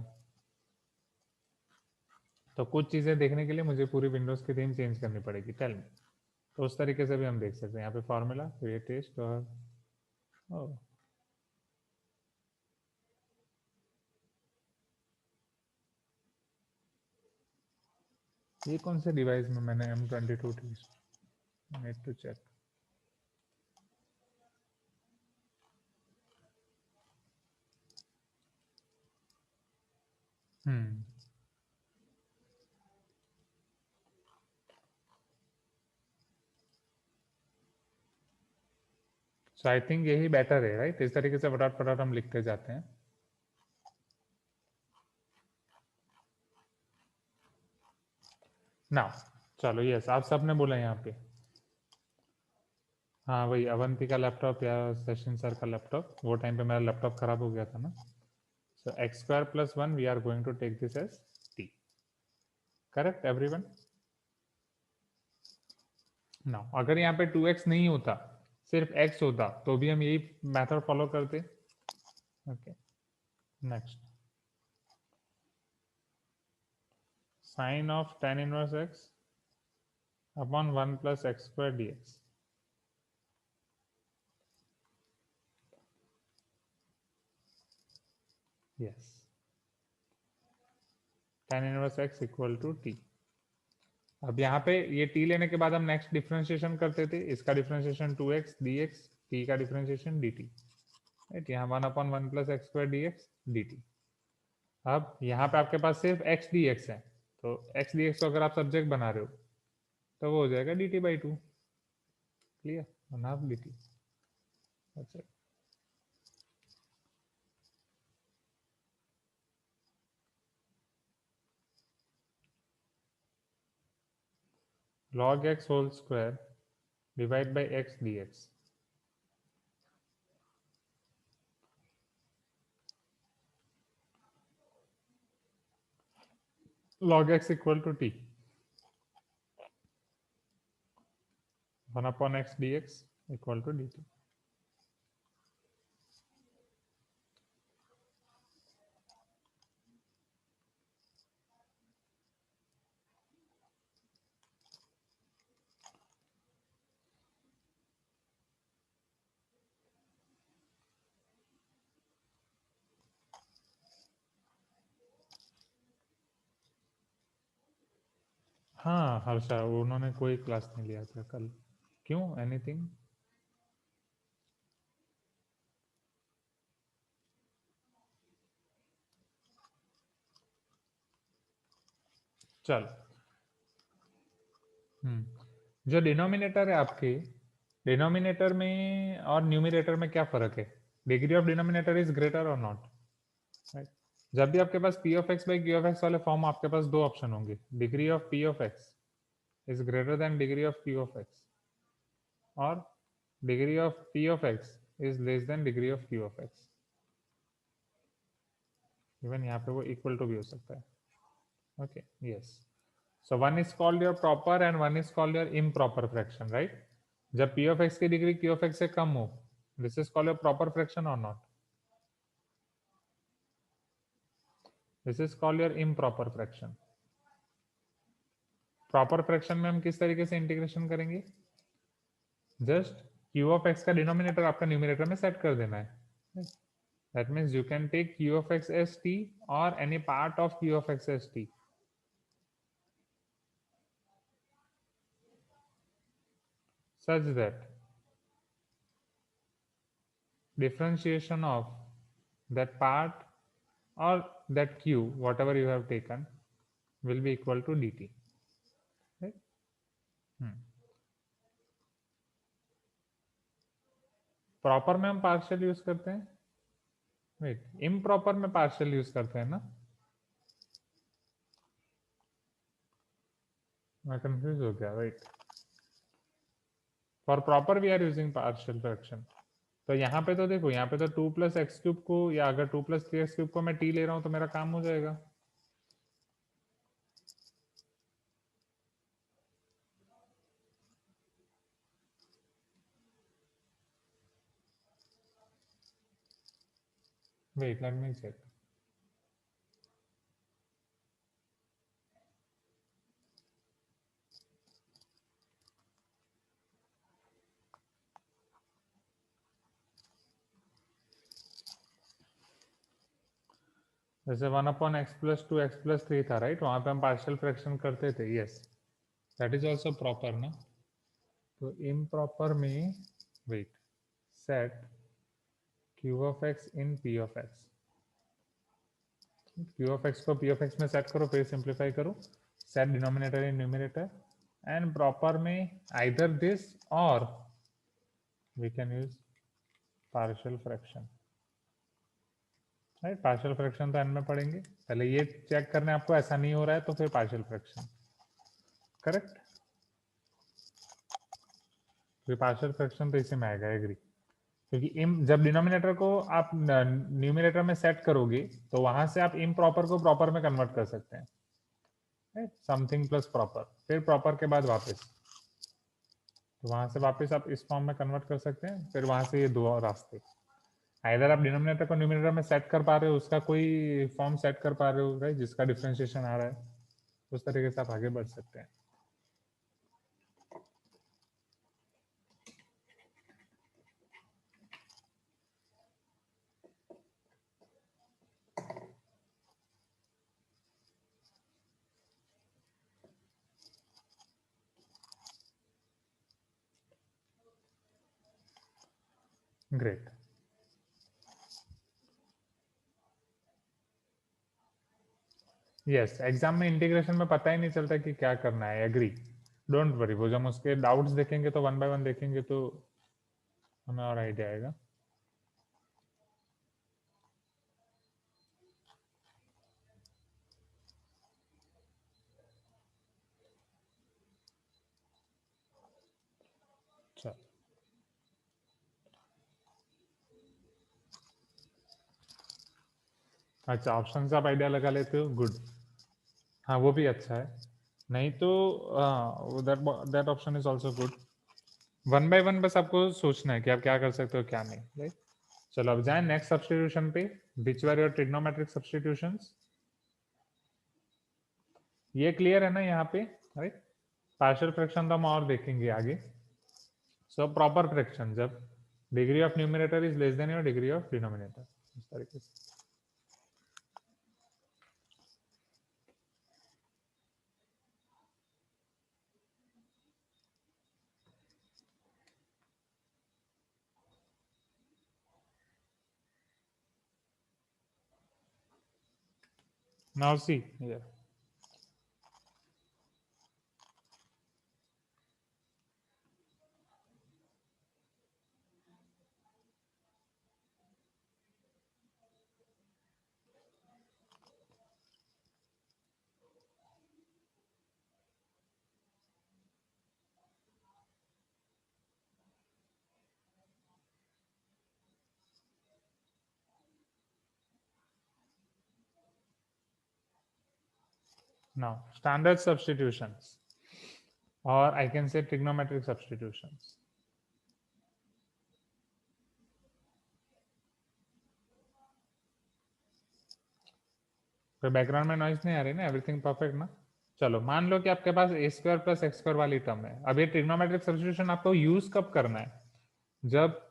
तो कुछ चीजें देखने के लिए मुझे पूरी विंडोज की थीम चेंज करनी पड़ेगी. Tell me. तो उस तरीके से भी हम देख सकते हैं. यहाँ पे फॉर्मूला क्रिएट टेस्ट और ये कौन से डिवाइस में मैंने M22 test, need to check. So I think यही बेटर है राइट. इस तरीके से फटाफट फटाफट हम लिखते जाते हैं. ना चलो यस, आप सबने बोला यहाँ पे. हाँ वही अवंती का लैपटॉप या सेशन सर का लैपटॉप. वो टाइम पे मेरा लैपटॉप खराब हो गया था ना. So x square plus 1 we are going to take this as t. Correct everyone? ना अगर यहाँ पे 2x नहीं होता सिर्फ x होता तो भी हम यही मेथड फॉलो करते. Okay next. Sine of tan inverse x upon 1 plus x square dx. Yes, tan inverse x equal to t. अब यहाँ पे ये t लेने के बाद हम नेक्स्ट डिफरेंशिएशन करते थे, इसका डिफरेंशिएशन 2x dx, t का डिफरेंशिएशन dt, राइट। यहाँ 1/1 plus x square d x D T. अब यहाँ पे आपके पास सिर्फ x dx है, तो x dx को अगर आप सब्जेक्ट बना रहे हो तो वो हो जाएगा dt/2, क्लियर, 1/2 dt। अच्छा, log x whole square divide by x dx, log x equal to t, 1/x dx equal to dt। हाँ हर्षा, उन्होंने कोई क्लास नहीं लिया था कल, क्यों, एनीथिंग? चल, जो डिनोमिनेटर है आपके, डिनोमिनेटर में और न्यूमिनेटर में क्या फर्क है? Degree of denominator is greater और नॉट, राइट। जब भी आपके पास p of x by q of x वाले फॉर्म, आपके पास दो ऑप्शन होंगे, degree of p of x is greater than degree of q of x, और degree of p of x is less than degree of q of x. Even यहाँ पे वो equal to भी हो सकता है, okay, yes. So one is called your proper and one is called your improper fraction, right? जब p of x की degree q of x से कम हो, this is called your proper fraction or not? This is called your improper fraction. Proper fraction में हम किस तरीके से integration करेंगे? Just q of x का डिनोमिनेटर आपका न्यूमिनेटर में सेट कर देना है। That means you can take q of x as t or any part of q of x as t, such that differentiation of that part or that q, whatever you have taken, will be equal to dt, right? Proper में हम partial use करते हैं, wait, improper में partial use करते हैं ना, मैं confuse हो गया, wait. For proper we are using partial fraction. तो यहाँ पे तो देखो, यहाँ पे तो 2 प्लस एक्स क्यूब को, या अगर 2 प्लस 3 एक्स क्यूब को मैं टी ले रहा हूँ तो मेरा काम हो जाएगा। Wait, let me check. जैसे 1/x+2x+3 था, राइट, वहां पे हम पार्शियल फ्रैक्शन करते थे, yes, that is also proper ना। तो इम्प्रॉपर में, wait, set q of x in p of x, q of x को p of x में सेट करो, फिर सिंप्लीफाई करो, set denominator in numerator, and proper में आइदर दिस और we can use partial fraction, right. Partial fraction तो end में पढ़ेंगे, पहले ये चेक करने आपको ऐसा नहीं हो रहा है तो फिर पार्शियल फ्रैक्शन, करेक्ट। फिर पार्शियल फ्रैक्शन तो इसी में आएगा, एग्री, क्योंकि जब डिनोमिनेटर को आप न्यूमिनेटर में सेट करोगे तो वहां से आप इम्प्रॉपर को प्रॉपर में कन्वर्ट कर सकते हैं, समथिंग प्लस प्रॉपर, फिर प्रॉपर के बाद वापस, तो वहां से वापस आप इस फॉर्म में कन्वर्ट कर सकते हैं, फिर वहां से ये दो रास्ते, आइदर आप डिनोमिनेटर को न्यूमिनेटर में सेट कर पा रहे हो, उसका कोई फॉर्म सेट कर पा रहे हो, राइट, जिसका डिफरेंशिएशन आ रहा है, उस तरीके से आप आगे बढ़ सकते हैं। ग्रेट। यस, एग्जाम में इंटीग्रेशन में पता ही नहीं चलता कि क्या करना है। एग्री, डोंट वरी, वो जब हम उसके डाउट्स देखेंगे तो वन बाय वन देखेंगे तो हमें और आइडिया आएगा। अच्छा, ऑप्शन से आप आइडिया लगा लेते हो, गुड। हाँ, वो भी अच्छा है। नहीं तो that that option is also good. One by one बस आपको सोचना है कि आप क्या कर सकते हो क्या नहीं, राइट। चलो अब जाएं नेक्स्ट सब्स्टिट्यूशन पे। विच वर योर ट्रिग्नोमेट्रिक सब्स्टिट्यूशंस? ये क्लियर है ना यहाँ पे, राइट। पार्शियल फ्रैक्शन तो हम और देखेंगे आगे। सो प्रॉपर फ्रैक्शन जब degree of numerator is less then your degree of denominator, इस तरीके से। Now see here, now standard substitutions, or I can say trigonometric substitutions. कोई बैकग्राउंड में नॉइज नहीं आ रही ना? एवरीथिंग परफेक्ट ना? चलो मान लो कि आपके पास ए स्क्वायर प्लस एक्स स्क्वायर वाली टर्म है। अब ये ट्रिग्नोमेट्रिक सब्स्टिट्यूशन आपको यूज कब करना है? जब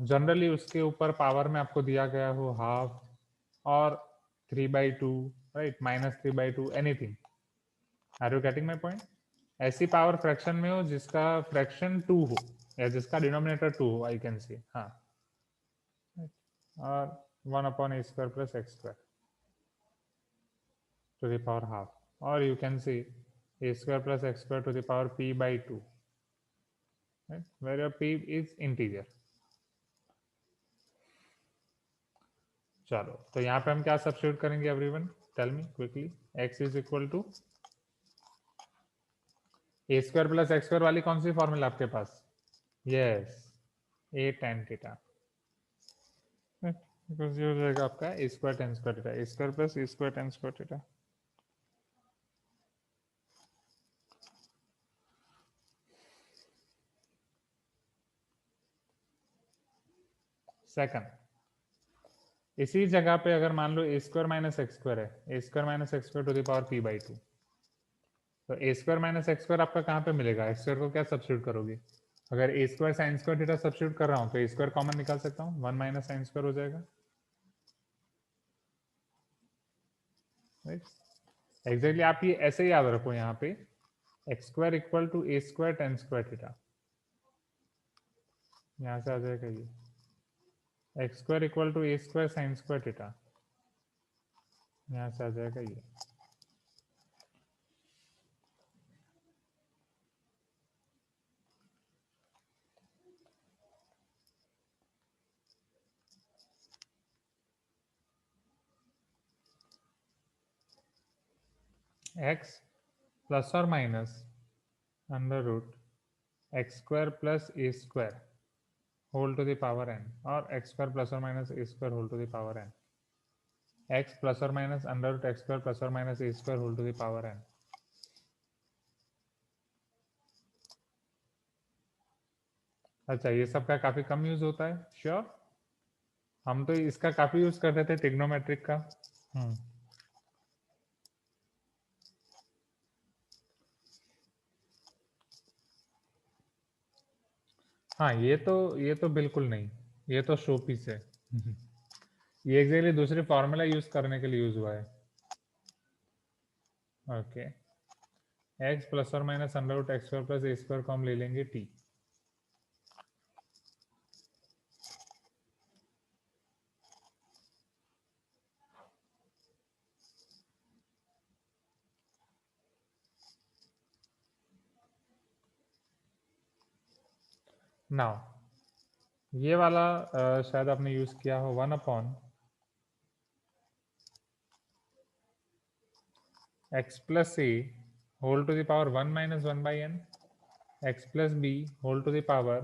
जनरली उसके ऊपर पावर में आपको दिया गया हो हाफ और 3/2, right, -3/2, anything. Are you getting my point? ऐसी पावर फ्रैक्शन में हो जिसका फ्रैक्शन 2 हो या जिसका डिनोमिनेटर 2 हो, आई कैन सी, हाँ, और 1/a² + x² to the power half, or you can say a² + x² to the power p/2, right, where your p is integer. चलो तो यहाँ पे हम क्या सब्स्टिट्यूट करेंगे everyone? Tell me quickly. x is equal to a² + x² वाली कौन सी फॉर्मूला आपके पास? Yes, a tan theta, because ये हो जाएगा आपका a² tan² theta, a² + a² tan² theta. Second, इसी जगह पे अगर मान लो a² - x² है, a² - x² to the power p/2, तो a² - x² आपका कहाँ पे मिलेगा? x² को क्या सब्स्टिट्यूट करोगे? अगर a² sin² थीटा सब्स्टिट्यूट कर रहा हूँ तो a² कॉमन निकाल सकता हूँ, 1 - sin² हो जाएगा, राइट। एग्जैक्टली आप ये ऐसे याद रखो यहाँ पे, x² = a² tan² थीटा, यहाँ से आ जाएगा ये x² = a² sin² थीटा, यहाँ से आ जाएगा ये। x ± √x² + a² whole to the power n, और x² ± a² whole to the power n, x ± √x² ± a² whole to the power n। अच्छा, ये सब का काफी कम यूज होता है, श्योर। हम तो इसका काफी यूज करते थे ट्रिग्नोमेट्रिक का। हाँ, ये तो बिल्कुल नहीं, ये तो शो पीस है। ये एग्जैक्टली दूसरे फॉर्मूला यूज करने के लिए यूज हुआ है। ओके, x ± √x² + a² को हम ले लेंगे t, नाउ ये वाला शायद आपने यूज किया हो 1 upon x plus a whole to the power 1 minus 1 by n x plus b whole to the power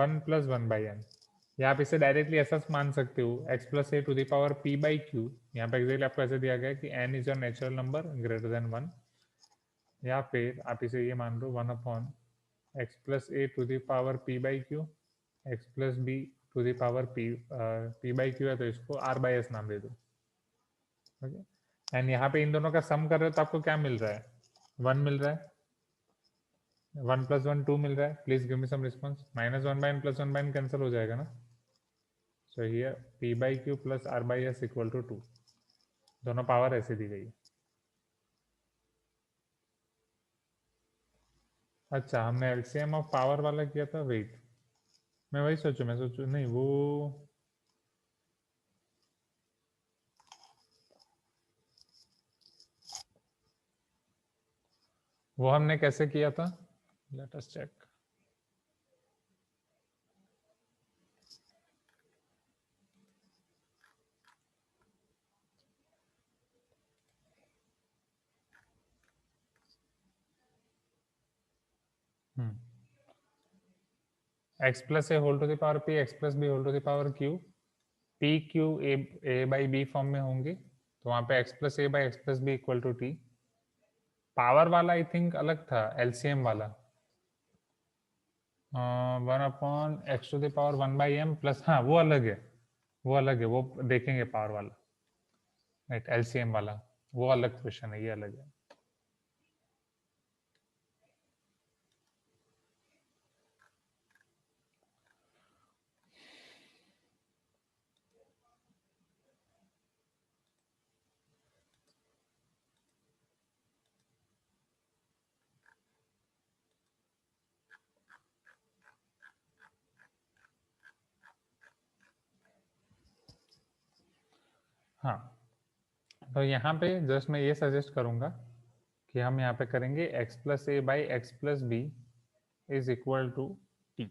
1 plus 1 by n, या आप इसे डायरेक्टली ऐसा मान सकते हो x plus a to the power p by q. यहाँ पे exactly आपको ऐसे दिया गया है कि n is your natural number greater than 1, या फिर आप इसे ये मान लो 1 upon x plus a to the power p by q, x plus b to the power p by q है तो इसको r बाई एस नाम दे दो। ओके, एंड यहाँ पे इन दोनों का सम कर रहे हो तो आपको क्या मिल रहा है, 1 मिल रहा है, 1 प्लस 1 2 मिल रहा है। Please give me some response. Minus 1 by n plus 1 by n cancel हो जाएगा ना, so here p by q plus r by s equal to 2, दोनों पावर ऐसे दी गई है। अच्छा, हमने एलसीएम ऑफ पावर वाला किया था, वेट मैं वही सोचू, मैं सोचू नहीं वो हमने कैसे किया था, let us check. x plus a whole to the power p, x plus b whole to the power q, p q a by b form में होंगे, तो वहां पे x plus a by x plus b equal to t। Power वाला I think अलग था, LCM वाला 1 upon x to the power 1 by m plus, हाँ वो अलग है, वो अलग है, वो देखेंगे पावर वाला, राइट एलसीएम वाला वो अलग क्वेश्चन है, ये अलग है। हाँ, तो यहाँ पे जस्ट मैं ये सजेस्ट करूंगा कि हम यहाँ पे करेंगे x plus a by x plus b is equal to t.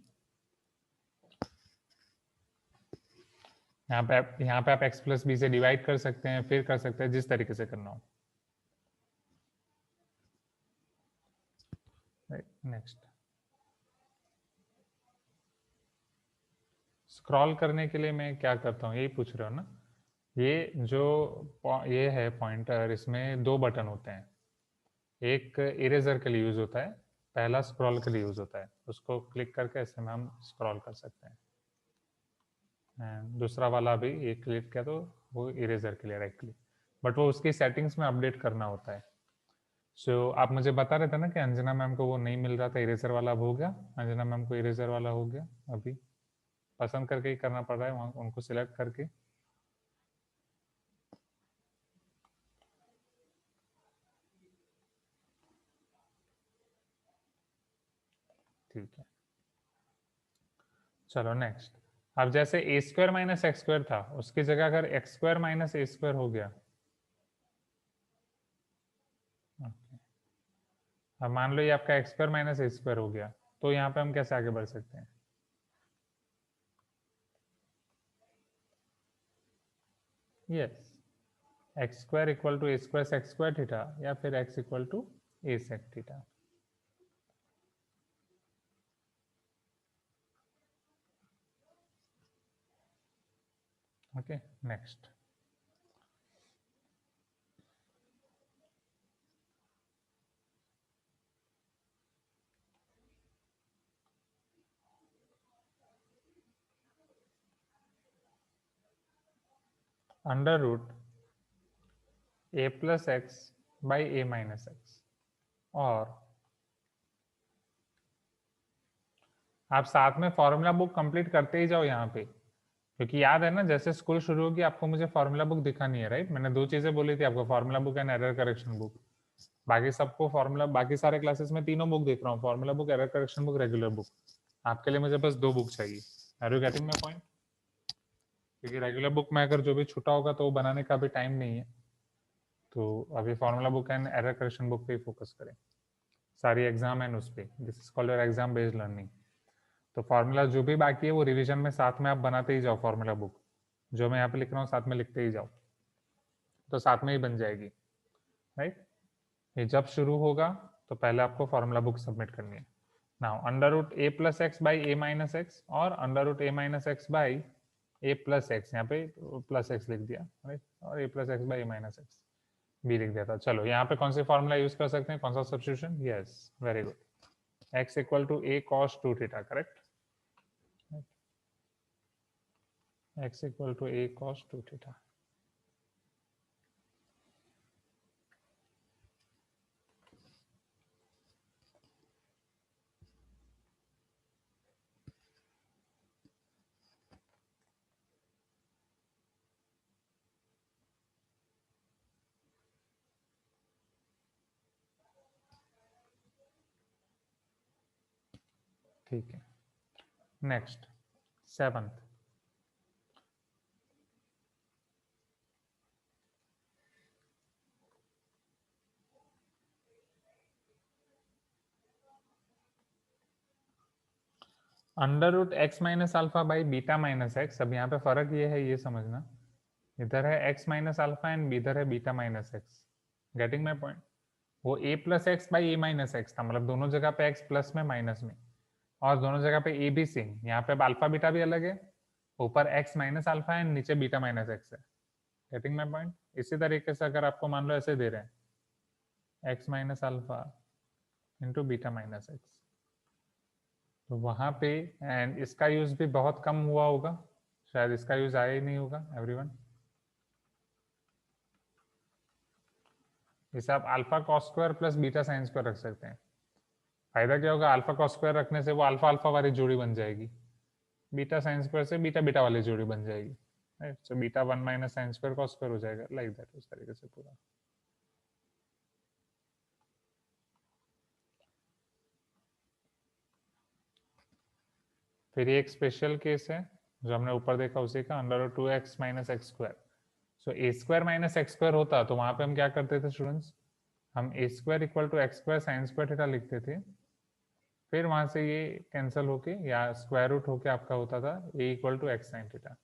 यहाँ पे आप x प्लस बी से डिवाइड कर सकते हैं, फिर कर सकते हैं, जिस तरीके से करना हो। नेक्स्ट, स्क्रॉल करने के लिए मैं क्या करता हूँ, यही पूछ रहे हो ना। ये जो ये है पॉइंटर, इसमें 2 बटन होते हैं, एक इरेजर के लिए यूज होता है, पहला स्क्रॉल के लिए यूज होता है, उसको क्लिक करके ऐसे में हम स्क्रॉल कर सकते हैं। दूसरा वाला भी एक क्लिक किया तो वो इरेजर के लिए राइट क्लिक, बट वो उसकी सेटिंग्स में अपडेट करना होता है। सो आप मुझे बता रहे थे ना कि अंजना मैम को वो नहीं मिल रहा था इरेजर वाला, अब हो गया, अंजना मैम को इरेजर वाला हो गया, अभी पसंद करके ही करना पड़ रहा है वहाँ उनको सिलेक्ट करके। ठीक है, चलो नेक्स्ट। अब जैसे ए स्क्वायर माइनस एक्स स्क्वायर था, उसकी जगह अगर x square minus a square हो गया, अब मान लो ये आपका x square minus a square हो गया, तो यहाँ पे हम कैसे आगे बढ़ सकते हैं। Yes, x square equal to a square sec square theta, या फिर x equal to a sec theta. Okay, next. Under root a plus x by a minus x, और आप साथ में फॉर्मूला बुक कंप्लीट करते ही जाओ यहाँ पे, क्योंकि याद है ना जैसे स्कूल शुरू होगी आपको मुझे फॉर्मूला बुक दिखानी है, राइट। मैंने 2 चीजें बोली थी आपको, formula book and error correction book. बाकी सबको फॉर्मूला, बाकी सारे क्लासेस में तीनों बुक देख रहा हूँ, formula book, error correction book, regular book. आपके लिए मुझे बस 2 बुक चाहिए। Are you getting my point? क्योंकि रेगुलर बुक में अगर जो भी छूटा होगा तो वो बनाने का भी टाइम नहीं है, तो अभी formula book and error correction book पे ही फोकस करें, सारी एग्जाम एंड उस पर। This is called your exam based learning. तो फॉर्मूला जो भी बाकी है वो रिवीजन में साथ में आप बनाते ही जाओ, फॉर्मूला बुक जो मैं यहाँ पे लिख रहा हूँ साथ में लिखते ही जाओ, तो साथ में ही बन जाएगी, राइट। ये जब शुरू होगा तो पहले आपको फॉर्मूला बुक सबमिट करनी है। Now under root a plus x by a minus x और under root a minus x by a plus x, यहाँ पे प्लस एक्स लिख दिया, राइट, और a plus x by a minus x भी लिख दिया था। चलो यहाँ पे कौन सी फॉर्मूला यूज कर सकते हैं, कौन सा substitution, yes very good, x equal to a cos 2 थीटा, correct, x equal to a cos 2 थीटा। ठीक है, next 7th, under root x minus alpha by beta minus x. अब यहाँ पे फर्क ये है, ये समझना, इधर है एक्स माइनस अल्फा एंड इधर है beta minus x, getting my point. वो a plus x by a minus x था, मतलब दोनों जगह पे एक्स प्लस में माइनस में, और दोनों जगह पे ए भी सेम। यहाँ पे अल्फा बीटा भी अलग है, ऊपर एक्स माइनस अल्फा एंड नीचे बीटा माइनस एक्स है, गेटिंग माई पॉइंट। इसी तरीके से अगर आपको मान लो ऐसे दे रहे हैं x minus alpha into beta minus x, तो वहां पे, एंड इसका यूज भी बहुत कम हुआ होगा, शायद इसका यूज आया ही नहीं होगा एवरीवन। इसे आप alpha cos square plus beta sine square रख सकते हैं। फायदा क्या होगा, अल्फा कॉस स्क्वायर रखने से वो अल्फा अल्फा वाली जोड़ी बन जाएगी, बीटा साइन स्क्वायर से बीटा बीटा वाली जोड़ी बन जाएगी, right. So beta 1 minus sine square cos square हो जाएगा, लाइक दैट, उस तरीके से पूरा। फिर ये एक स्पेशल केस है जो हमने ऊपर देखा उसी का, under root 2x minus x square. So a square minus x square होता तो वहां पे हम क्या करते थे स्टूडेंट्स, हम a square equal to x square sine square theta लिखते थे, फिर वहां से ये कैंसिल होके या स्क्वायर रूट होके आपका होता था a equal to x sine theta.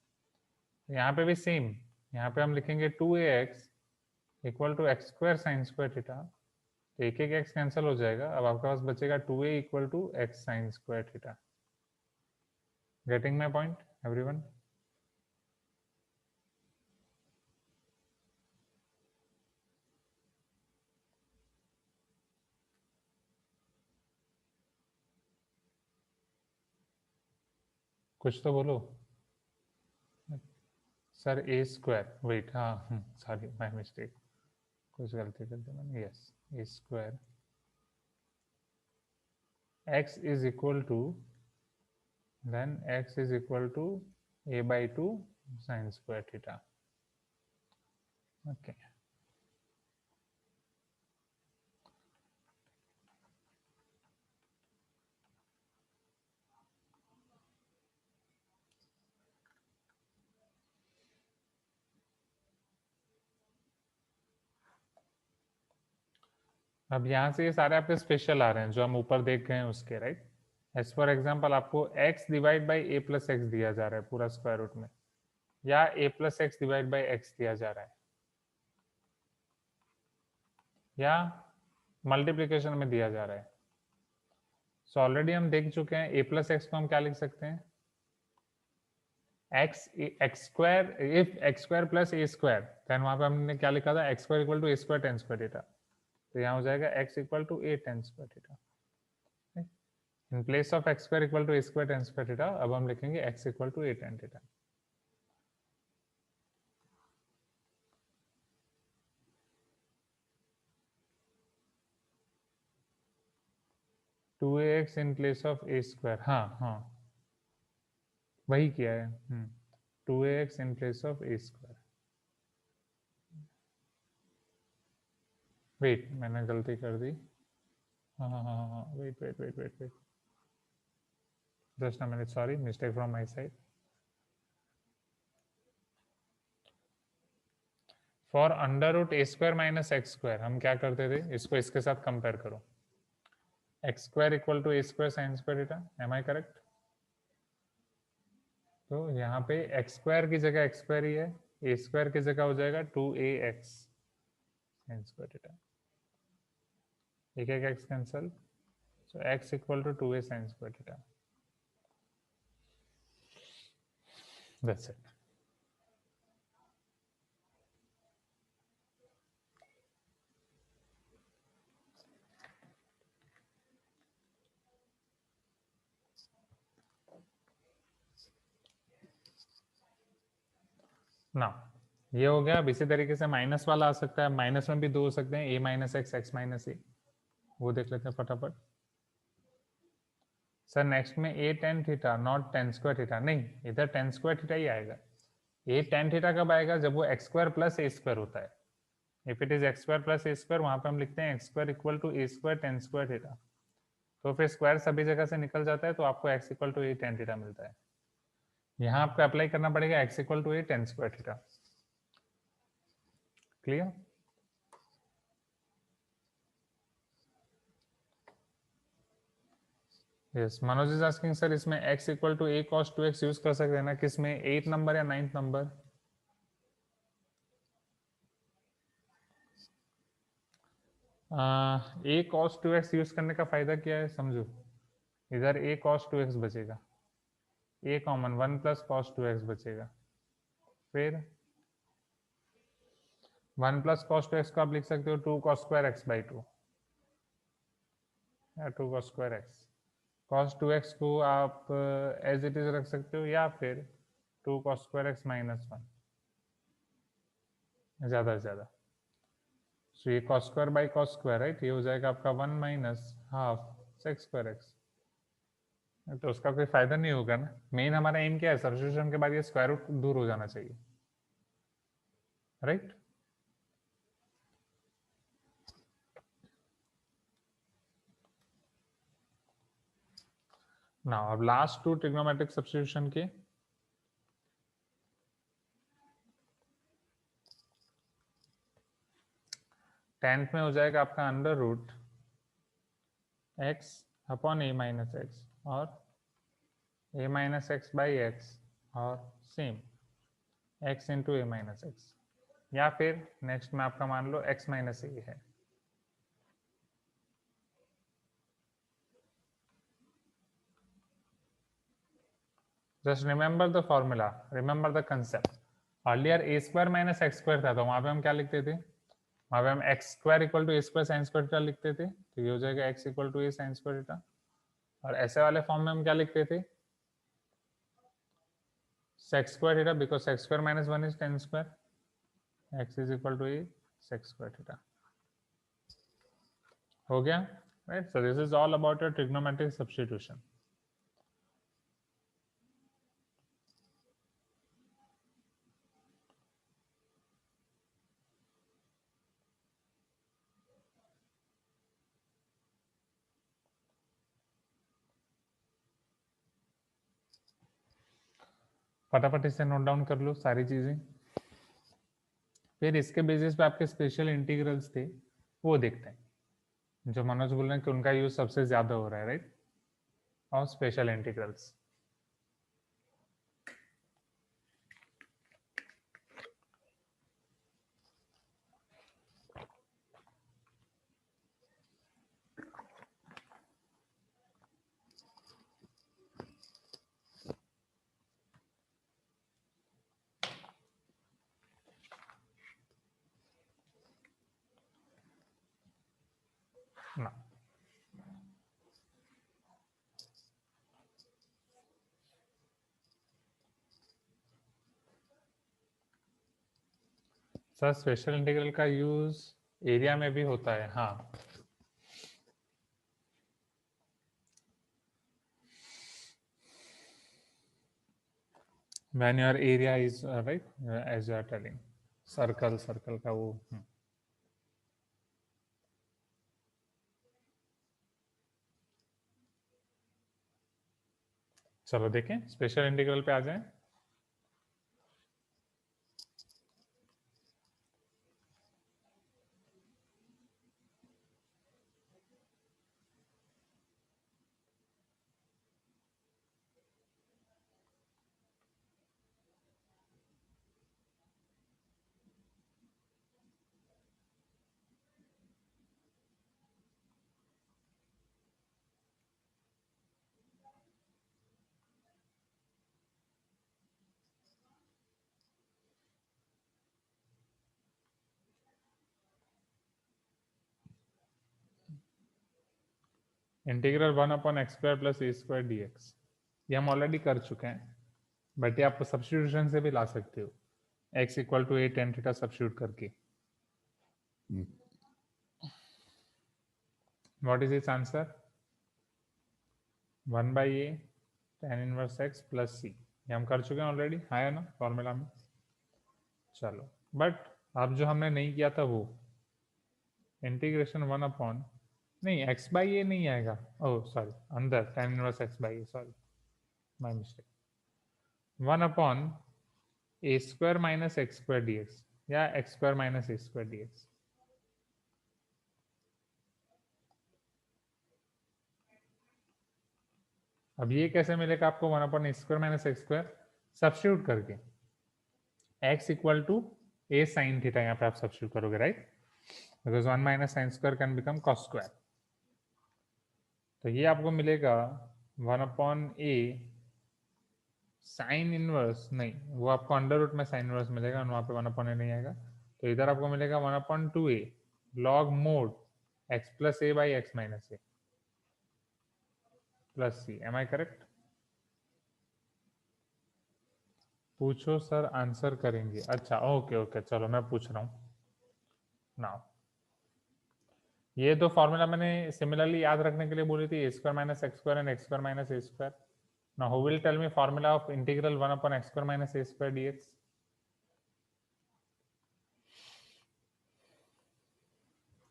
यहाँ पे भी सेम, यहाँ पे हम लिखेंगे 2ax equal to x square sine square theta, तो एक एक एक्स कैंसिल हो जाएगा, अब आपके पास बचेगा 2a equal to x sine square theta. Getting my point everyone. कुछ तो बोलो सर, ए स्क्वायर, वेट, हाँ सॉरी माय मिस्टेक, कुछ गलती कर दी मैंने, yes, a square x is equal to, then x is equal to a by 2 sin square theta, okay. अब यहाँ से ये सारे आपके स्पेशल आ रहे हैं जो हम ऊपर देख गए हैं उसके, राइट। एज फॉर एग्जाम्पल आपको x divide by a plus x दिया जा रहा है पूरा स्क्वायर रूट में, या a plus x divide by x दिया जा रहा है, या मल्टीप्लीकेशन में दिया जा रहा है। सो ऑलरेडी हम देख चुके हैं a प्लस एक्स को हम क्या लिख सकते हैं, x square, if x square plus a square, then वहां पे हमने क्या लिखा था, x square equal to a square tan square theta, तो यहाँ हो जाएगा x equal to a tan square theta. In place of x square equal to a square tan square theta अब हम लिखेंगे x equal to a tan theta. Two a x in place of a square, हाँ हाँ वही किया है, two a x in place of a square. Wait, मैंने गलती कर दी, हाँ हाँ हाँ हाँ, wait wait wait wait wait, just a minute, sorry, mistake from my side. For under root a square minus x square हम क्या करते थे, इसको इसके साथ कंपेयर करो, x square equal to a square sine square theta, am I correct. तो यहाँ पे एक्स स्क्वायर की जगह एक्स स्क्वायर ही है, ए स्क्वायर की जगह हो जाएगा 2ax साइन स्क्वायर थीटा, एक एक x cancel, so x equal to 2a sine square theta, that's it. ना ये हो गया। अब इसी तरीके से माइनस वाला आ सकता है, माइनस में भी दो हो सकते हैं, a minus x, x minus a, वो देख लेते हैं फटाफट। सर नेक्स्ट में a tan theta not tan square theta, नहीं इधर tan स्क्वायर थीटा ही आएगा। a tan थीटा कब आएगा, जब वो x square plus a square होता है। If it is x square plus a square, वहां पे हम लिखते हैं x square equal to a square tan square theta, तो फिर स्क्वायर सभी जगह से निकल जाता है, तो आपको x equal to a tan theta मिलता है। यहाँ आपको अप्लाई करना पड़ेगा x equal to a tan square theta. Clear? Yes, Manoj is asking sir इसमें x equal to a cos 2x use कर सकते हैं ना, किसमें 8 नंबर या 9th number? a cos 2x use करने का फायदा क्या है समझो, इधर a cos 2x बचेगा, a common 1 plus cos 2x बचेगा, फिर 1 प्लस cos 2x को आप लिख सकते हो 2 cos स्क्वायर x बाई 2 या 2 cos square x। cos 2x को आप एज इट इज रख सकते हो, या फिर 2 cos स्क्वायर x माइनस 1, ज़्यादा से ज़्यादा। सो ये cos square by cos square, right, ये हो जाएगा आपका 1 minus half sec square x। तो उसका कोई फायदा नहीं होगा ना, मेन हमारा एम क्या है, सब्स्टिट्यूशन के बाद ये स्क्वायर रूट दूर हो जाना चाहिए, राइट। ना अब लास्ट टू ट्रिग्नोमेट्रिक सब्स्टिट्यूशन के, टेंथ में हो जाएगा आपका अंडर रूट एक्स अपॉन ए माइनस एक्स, और ए माइनस एक्स बाई एक्स, और सेम एक्स इंटू ए माइनस एक्स, या फिर नेक्स्ट में आपका मान लो एक्स माइनस ए है। Just remember the formula, remember the concept. Earlier A square minus x square था, तो वहां पे हम क्या लिखते थे, वहां पे हम x square equal to a square sine square theta लिखते थे, तो ये हो जाएगा x equal to a sine square theta. और ऐसे वाले फॉर्म में हम क्या लिखते थे, sec square theta, because sec square minus 1 is tan square, x is equal to a sec square theta. हो गया, right. So this is all about your trigonometric substitution. फटाफट इसे नोट डाउन कर लो सारी चीजें, फिर इसके बेसिस पे आपके स्पेशल इंटीग्रल्स थे वो देखते हैं, जो मनोज बोल रहे हैं कि उनका यूज सबसे ज्यादा हो रहा है, राइट, और स्पेशल इंटीग्रल्स। ना सर स्पेशल इंटीग्रल का यूज एरिया में भी होता है, हाँ। when your area is right, as you are telling, circle circle का वो चलो देखें, स्पेशल इंटीग्रल पे आ जाएं। इंटीग्रल 1/x² + a² dx, ये हम ऑलरेडी कर चुके हैं, बट ये आप सब्स्टिट्यूशन से भी ला सकते हो, x = a tan theta substitute करके. What is its answer? 1/a tan inverse x + c, ये हम कर चुके हैं ऑलरेडी, है ना फॉर्मूला में. चलो, बट अब जो हमने नहीं किया था वो इंटीग्रेशन 1 नहीं, x/a नहीं आएगा, ओह सॉरी, अंदर tan inverse x/a, sorry my mistake. 1/a² - x² dx या x² - a² dx. अब ये कैसे मिलेगा आपको? 1/a² - x², सब्स्टिट्यूट करके x = a sin थीटा, यहाँ पे आप सब्स्टिट्यूट करोगे, right? Because 1 - sin² can become cos². तो ये आपको मिलेगा 1/a साइन इनवर्स, नहीं वो आपको अंडर रूट में साइन इनवर्स मिलेगा, वहाँ पे 1/a नहीं आएगा. तो इधर आपको मिलेगा 1/2a log mod x + a / x - a + c. Am I correct? पूछो सर, आंसर करेंगे. अच्छा, ओके ओके, चलो मैं पूछ रहा हूँ नाउ. ये दो फॉर्मूला मैंने सिमिलरली याद रखने के लिए बोली थी, a² - x² and x² - a². Now who will tell me formula of integral 1/x² - a² dx?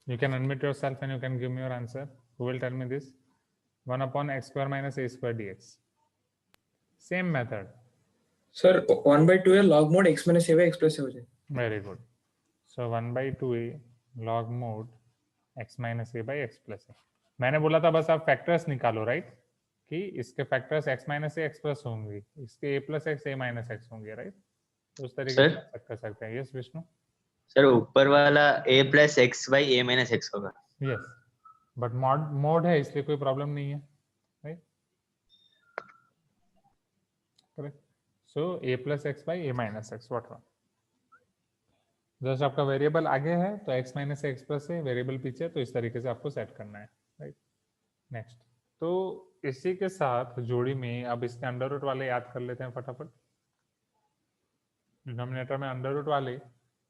You can unmute yourself and you can give me your answer. Who will tell me this? 1/x² - a² dx. Same method. Sir 1/2a log mod x - a by x + a हो जाए. Very good. So 1/2a log mod x - a by x + a. मैंने बोला था बस आप factors निकालो, right? कि इसके फैक्टर्स x - a x + होंगे, इसके a + x a - x होंगे, राइट? तो उस तरीके से आप कर सकते हैं. यस विष्णु? सर ऊपर वाला a + x/a - x होगा. यस, बट मोड है इसलिए कोई प्रॉब्लम नहीं है, right? Correct. So a + x/a - x, what one. Just आपका वेरिएबल आगे है तो x - a x + a, variable पीछे, तो इस तरीके से आपको सेट करना है, राइट? नेक्स्ट. तो इसी के साथ जोड़ी में अब इसके अंडर रूट वाले याद कर लेते हैं फटाफट. डिनोमिनेटर में अंडर रूट वाले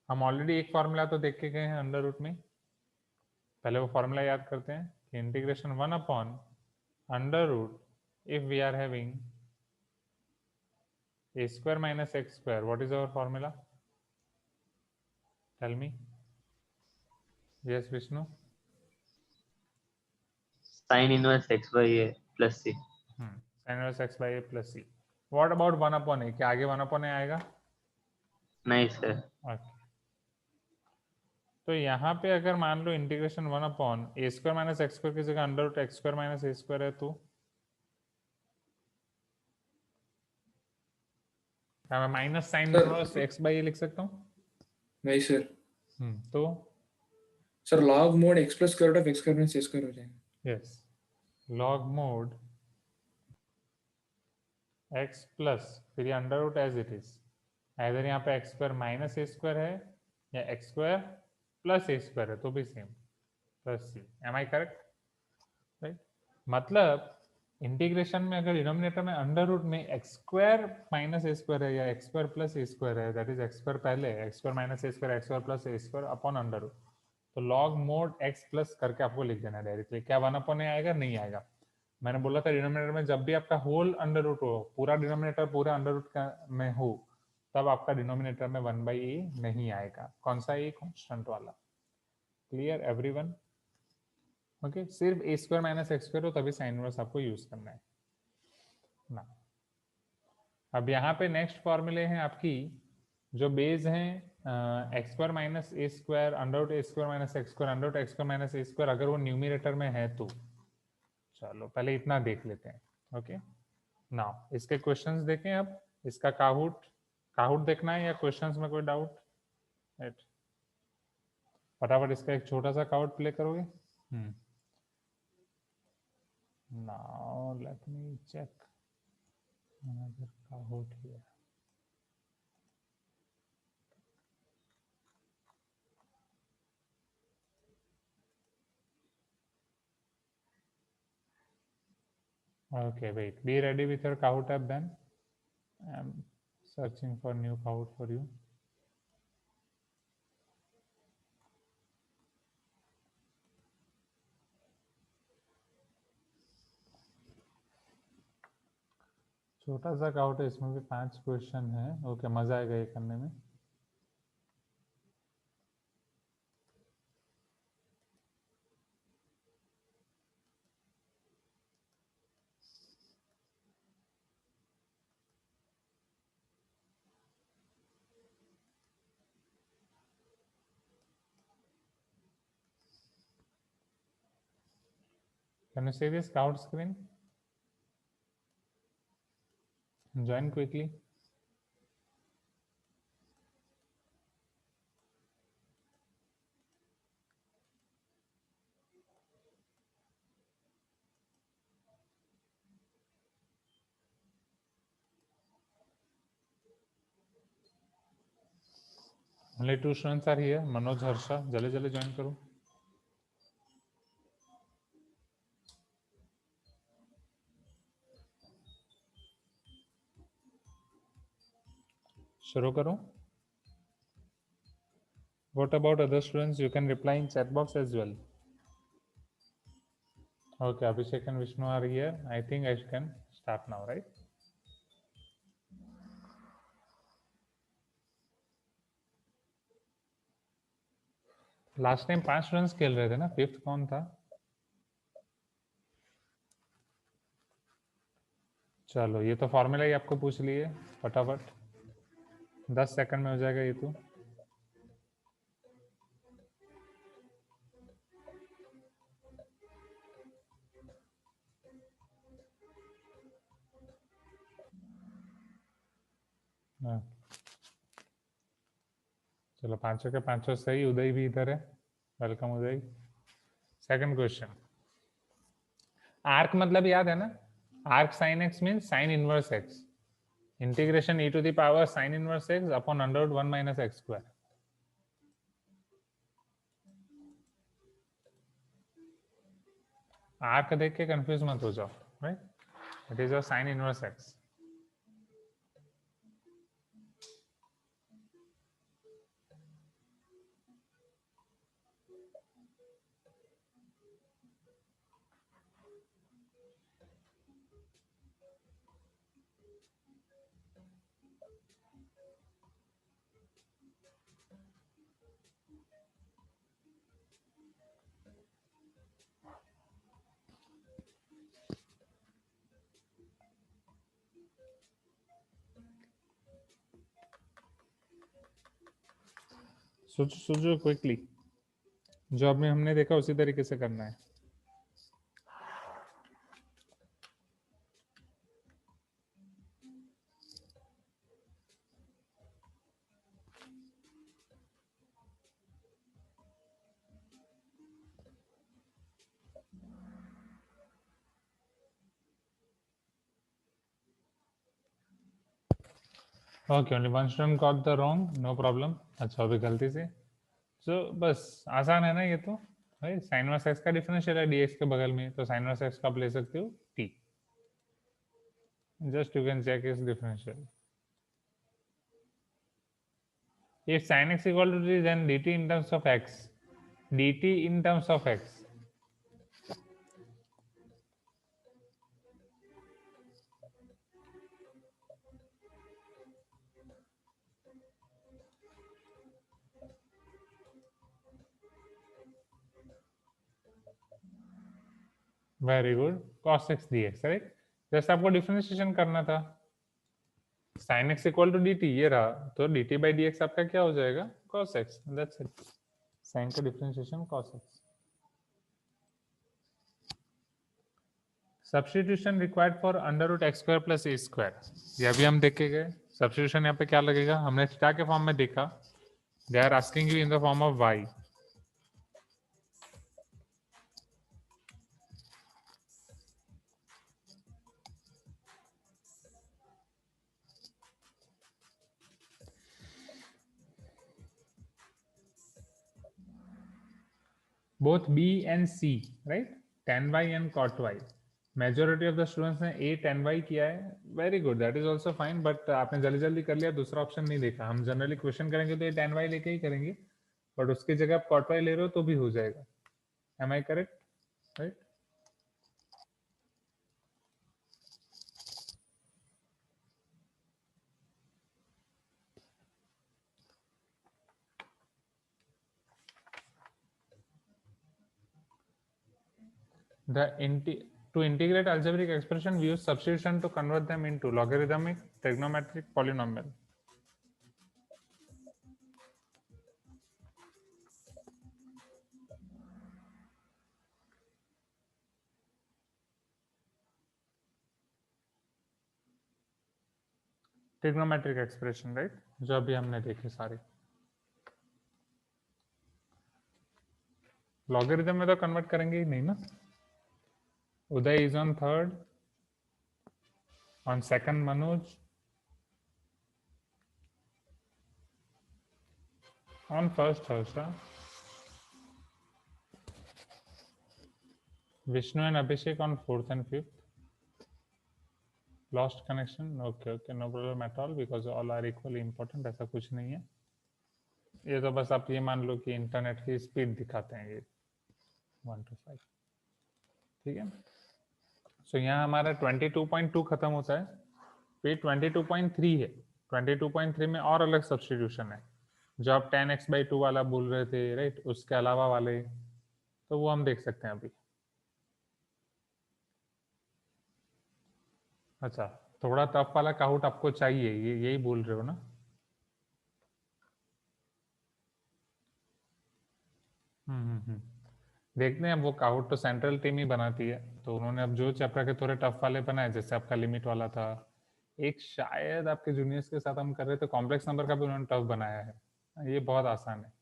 हम ऑलरेडी एक फॉर्मूला तो देख के गए हैं अंडर रूट में. पहले वो फॉर्मूला याद करते हैं कि integration 1/√, if we are having a² - x², what is our formula? Tell me. Yes Vishnu? sin inverse x/a + c. sin inverse x/a + c. What about 1/a? क्या आगे 1/a आएगा? नहीं सर. ओके. तो यहाँ पे अगर मान लो इंटीग्रेशन 1/a² - x² की जगह अंडर रूट x² - a² है, तो क्या मैं माइनस साइन इनवर्स x/a लिख सकता हूँ? नहीं सर. तो sir log mod x + √ x² - a² हो जाएगा. Yes, log mod x plus फिर ये under root as it is, इधर यहाँ पे x² - a² है या x² + a² है तो भी same, plus c. Am I correct? Right. मतलब इंटीग्रेशन में अगर डिनोमिनेटर में अंडर रूट में x² - a² है या x² + a² है, दैट इज x² पहले है, x² - a², x² + a² upon under root, तो log mod x प्लस करके आपको लिख देना डायरेक्टली. क्या 1/a आएगा? नहीं आएगा. मैंने बोला था डिनोमिनेटर में जब भी आपका होल अंडर रूट हो, पूरा डिनोमिनेटर पूरा अंडर रूट में हो, तब आपका डिनोमिनेटर में 1/a नहीं आएगा. कौन सा? ए कांस्टेंट वाला. Clear everyone? ओके. सिर्फ a² - x² हो तभी साइन इनवर्स आपको यूज करना है ना. अब यहाँ पे नेक्स्ट फॉर्मूले हैं आपकी जो बेस हैं x² - a², under root a² - x², under root x² - a², अगर वो न्यूमिनेटर में है तो. चलो पहले इतना देख लेते हैं. ओके. नाउ इसके क्वेश्चंस देखें. अब इसका काहूट देखना है या क्वेश्चंस में कोई डाउट? राइट, फटाफट इसका एक छोटा सा काउट प्ले करोगे. Now let me check another Kahoot here. Okay, wait. Be ready with your Kahoot app then. I'm searching for new Kahoot for you. छोटा सा काउट है, इसमें भी 5 क्वेश्चन है. ओके, मजा आएगा ये करने में. Can you see this Kahoot screen? Join quickly. Only 2 students are here. Manoj, Harsha, जल्दी जल्दी join करो. शुरू करो. What about other students? You can reply in chat box as well. Okay, Abhishek and Vishnu are here. I think I can start now, right? Last time 5 students खेल रहे थे ना. 5th कौन था? चलो, ये तो फॉर्मूला ही आपको पूछ लिए फटाफट. 10 सेकंड में हो जाएगा ये तो. हाँ. चलो, 5 के 5 सही. उदय भी इधर है. Welcome Uday. Second question. Arc मतलब याद है ना? Arc sine x means sine inverse x. Integration e to the power sine inverse x upon under root 1 minus x square. Arc देख के कंफ्यूज मत हो जाओ, right? It is your sine inverse x. सोचो क्विकली. जो अभी हमने देखा उसी तरीके से करना है. Okay, only one student got the wrong. No problem. अच्छा, अभी गलती से. तो बस आसान है ना ये तो. साइन इनवर्स एक्स का डिफरेंशियल है dx के बगल में, तो साइन इनवर्स एक्स का आप ले सकते हो t. Just you can check is differential. If sin x equal to t, then dt in terms of x. dt in terms of x. Very good. cos x dx, राइट? जैसे आपको differentiation करना था. sin x equal to dt ये रहा, तो dt by dx आपका क्या हो जाएगा? cos x. That's it. sin का differentiation cos x. Substitution required for under root x square plus a square. ये अभी हम देख के गए. सब्स्टिट्यूशन यहाँ पे क्या लगेगा? हमने थीटा के फॉर्म में देखा. They are asking you in the form of y. both b and c, right? tan y and cot y. Majority of the students ने 8 किया है, very good, that is also fine, but आपने जल्दी जल्दी कर लिया, दूसरा ऑप्शन नहीं देखा। हम जनरली क्वेश्चन करेंगे तो 8 लेके ही करेंगे, बट उसकी जगह आप cot y ले रहे हो तो भी हो जाएगा। Am I correct? Right. To integrate algebraic expression, we use substitution to convert them into logarithmic, trigonometric, polynomial. Trigonometric expression, right, जो अभी हमने देखे सारे। लॉगरिथम में तो कन्वर्ट करेंगे ही नहीं ना। Uday is on third, on second Manoj, on first Harsha, Vishnu and Abhishek on fourth and fifth. Lost connection, okay okay, no problem at all, because all are equally important, ऐसा कुछ नहीं है। ये तो बस आप ये मान लो कि इंटरनेट की स्पीड दिखाते हैं ये 1 to 5, ठीक है। सो यहाँ हमारा 22.2 खत्म होता है, फिर 22.3 है। 22.3 में और अलग सब्सटीट्यूशन है, जो आप 10x/2 वाला बोल रहे थे, राइट, उसके अलावा वाले, तो वो हम देख सकते हैं अभी। अच्छा, थोड़ा टफ वाला काउट आपको चाहिए, ये यही बोल रहे हो ना? देखते हैं, अब वो काउट तो सेंट्रल टीम ही बनाती है, तो उन्होंने अब जो चैप्टर के थोड़े टफ वाले बनाए, जैसे आपका लिमिट वाला था, एक शायद आपके जूनियर्स के साथ हम कर रहे थे, कॉम्प्लेक्स नंबर का भी उन्होंने टफ बनाया है, ये बहुत आसान है।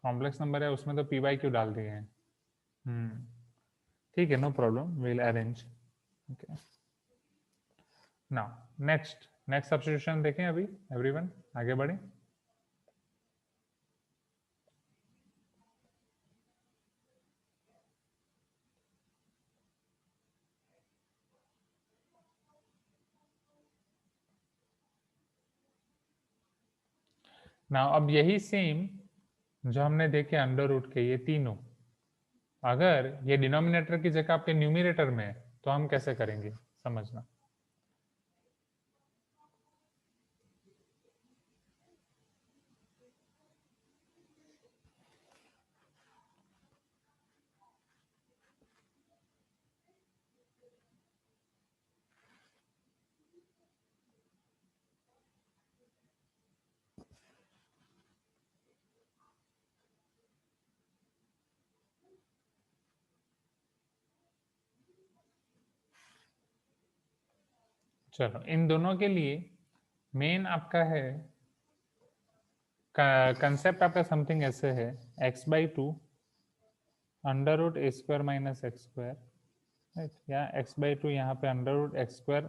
कॉम्प्लेक्स नंबर है, उसमें तो PYQ डाल दिए हैं। ठीक है, no problem, will arrange. Okay, now next substitution देखें अभी, एवरीवन आगे बढ़े। नाउ अब यही सेम जो हमने देखे अंडर रूट के, ये तीनों अगर ये डिनोमिनेटर की जगह आपके न्यूमिनेटर में है, तो हम कैसे करेंगे, समझना। चलो, इन दोनों के लिए मेन आपका है कंसेप्ट, आपका समथिंग ऐसे है, x/2 under root a² minus x², right, या x/2 यहाँ पे under root x²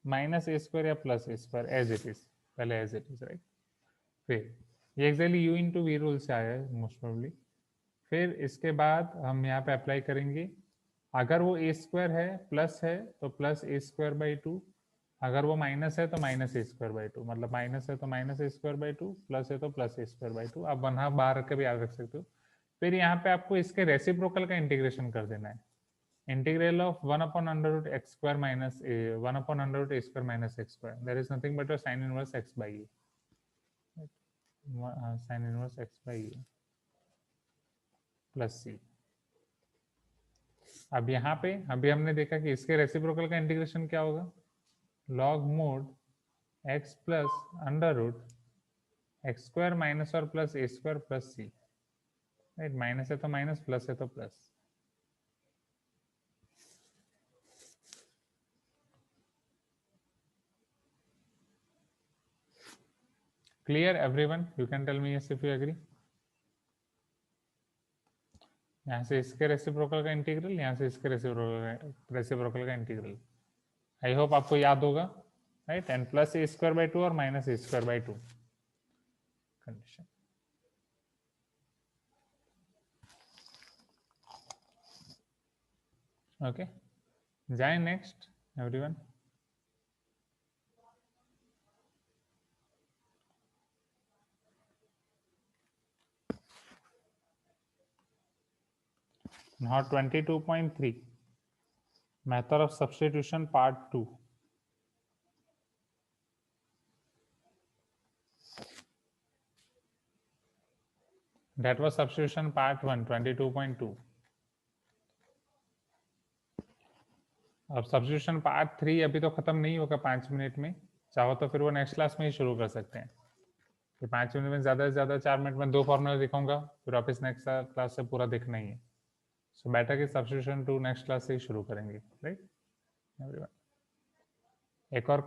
minus a² या plus a², as it is, पहले एज इट इज, राइट। फिर ये actually u into v rule से आया है मोस्ट प्रोबेबली। फिर इसके बाद हम यहाँ पे अप्लाई करेंगे, अगर वो a² है, प्लस है, तो प्लस a²/2, अगर वो माइनस है तो माइनस a²/2, मतलब माइनस है तो माइनस a²/2, प्लस है तो प्लस a²/2, आप वहाँ बाहर के भी याद रख सकते हो। फिर यहाँ पे आपको इसके रेसिप्रोकल का इंटीग्रेशन कर देना है, integral of 1/√x² minus 1/√a² minus x², there is nothing but sine inverse x/a, sine inverse x/a plus c। अब यहाँ पे अभी हमने देखा कि इसके रेसिप्रोकल का इंटीग्रेशन क्या होगा, log mod x plus under root x² minus और plus a² plus c, right, minus है तो माइनस, प्लस है तो plus. Clear everyone, you can tell me yes if you agree. यहाँ से इसके रेसिप्रोकल का इंटीग्रल, यहाँ से इसके रेसिप्रोकल का इंटीग्रल, आई होप आपको याद होगा, राइट, एंड प्लस a²/2 और माइनस a²/2 कंडीशन। ओके, जाए next everyone. Now 22.3 method of substitution part 2. That was substitution part 1, 22.2. अब सब्स्टिट्यूशन पार्ट 3 अभी तो खत्म नहीं होगा 5 मिनट में, चाहो तो फिर वो नेक्स्ट क्लास में ही शुरू कर सकते हैं। कि 5 मिनट में ज़्यादा से ज़्यादा 4 मिनट में 2 फॉर्मूला दिखाऊंगा, फिर वापस नेक्स्ट क्लास से पूरा देखना ही है। सो बेटर कि सब्स्टिट्यूशन 2 नेक्स्ट क्लास से ही शुरू करेंगे, राइट एवरीवन। एक और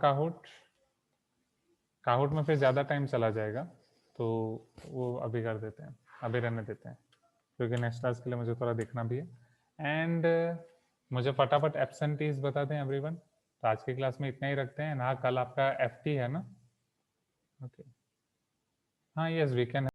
काहुट में फिर ज़्यादा टाइम चला जाएगा, तो वो अभी कर देते हैं, अभी रहने देते हैं, क्योंकि नेक्स्ट क्लास के लिए मुझे थोड़ा देखना भी है। एंड मुझे फटाफट एब्सेंटीज बता दें एवरीवन। तो आज की क्लास में इतना ही रखते हैं ना, कल आपका एफटी है ना? ओके, हाँ यस वी कैन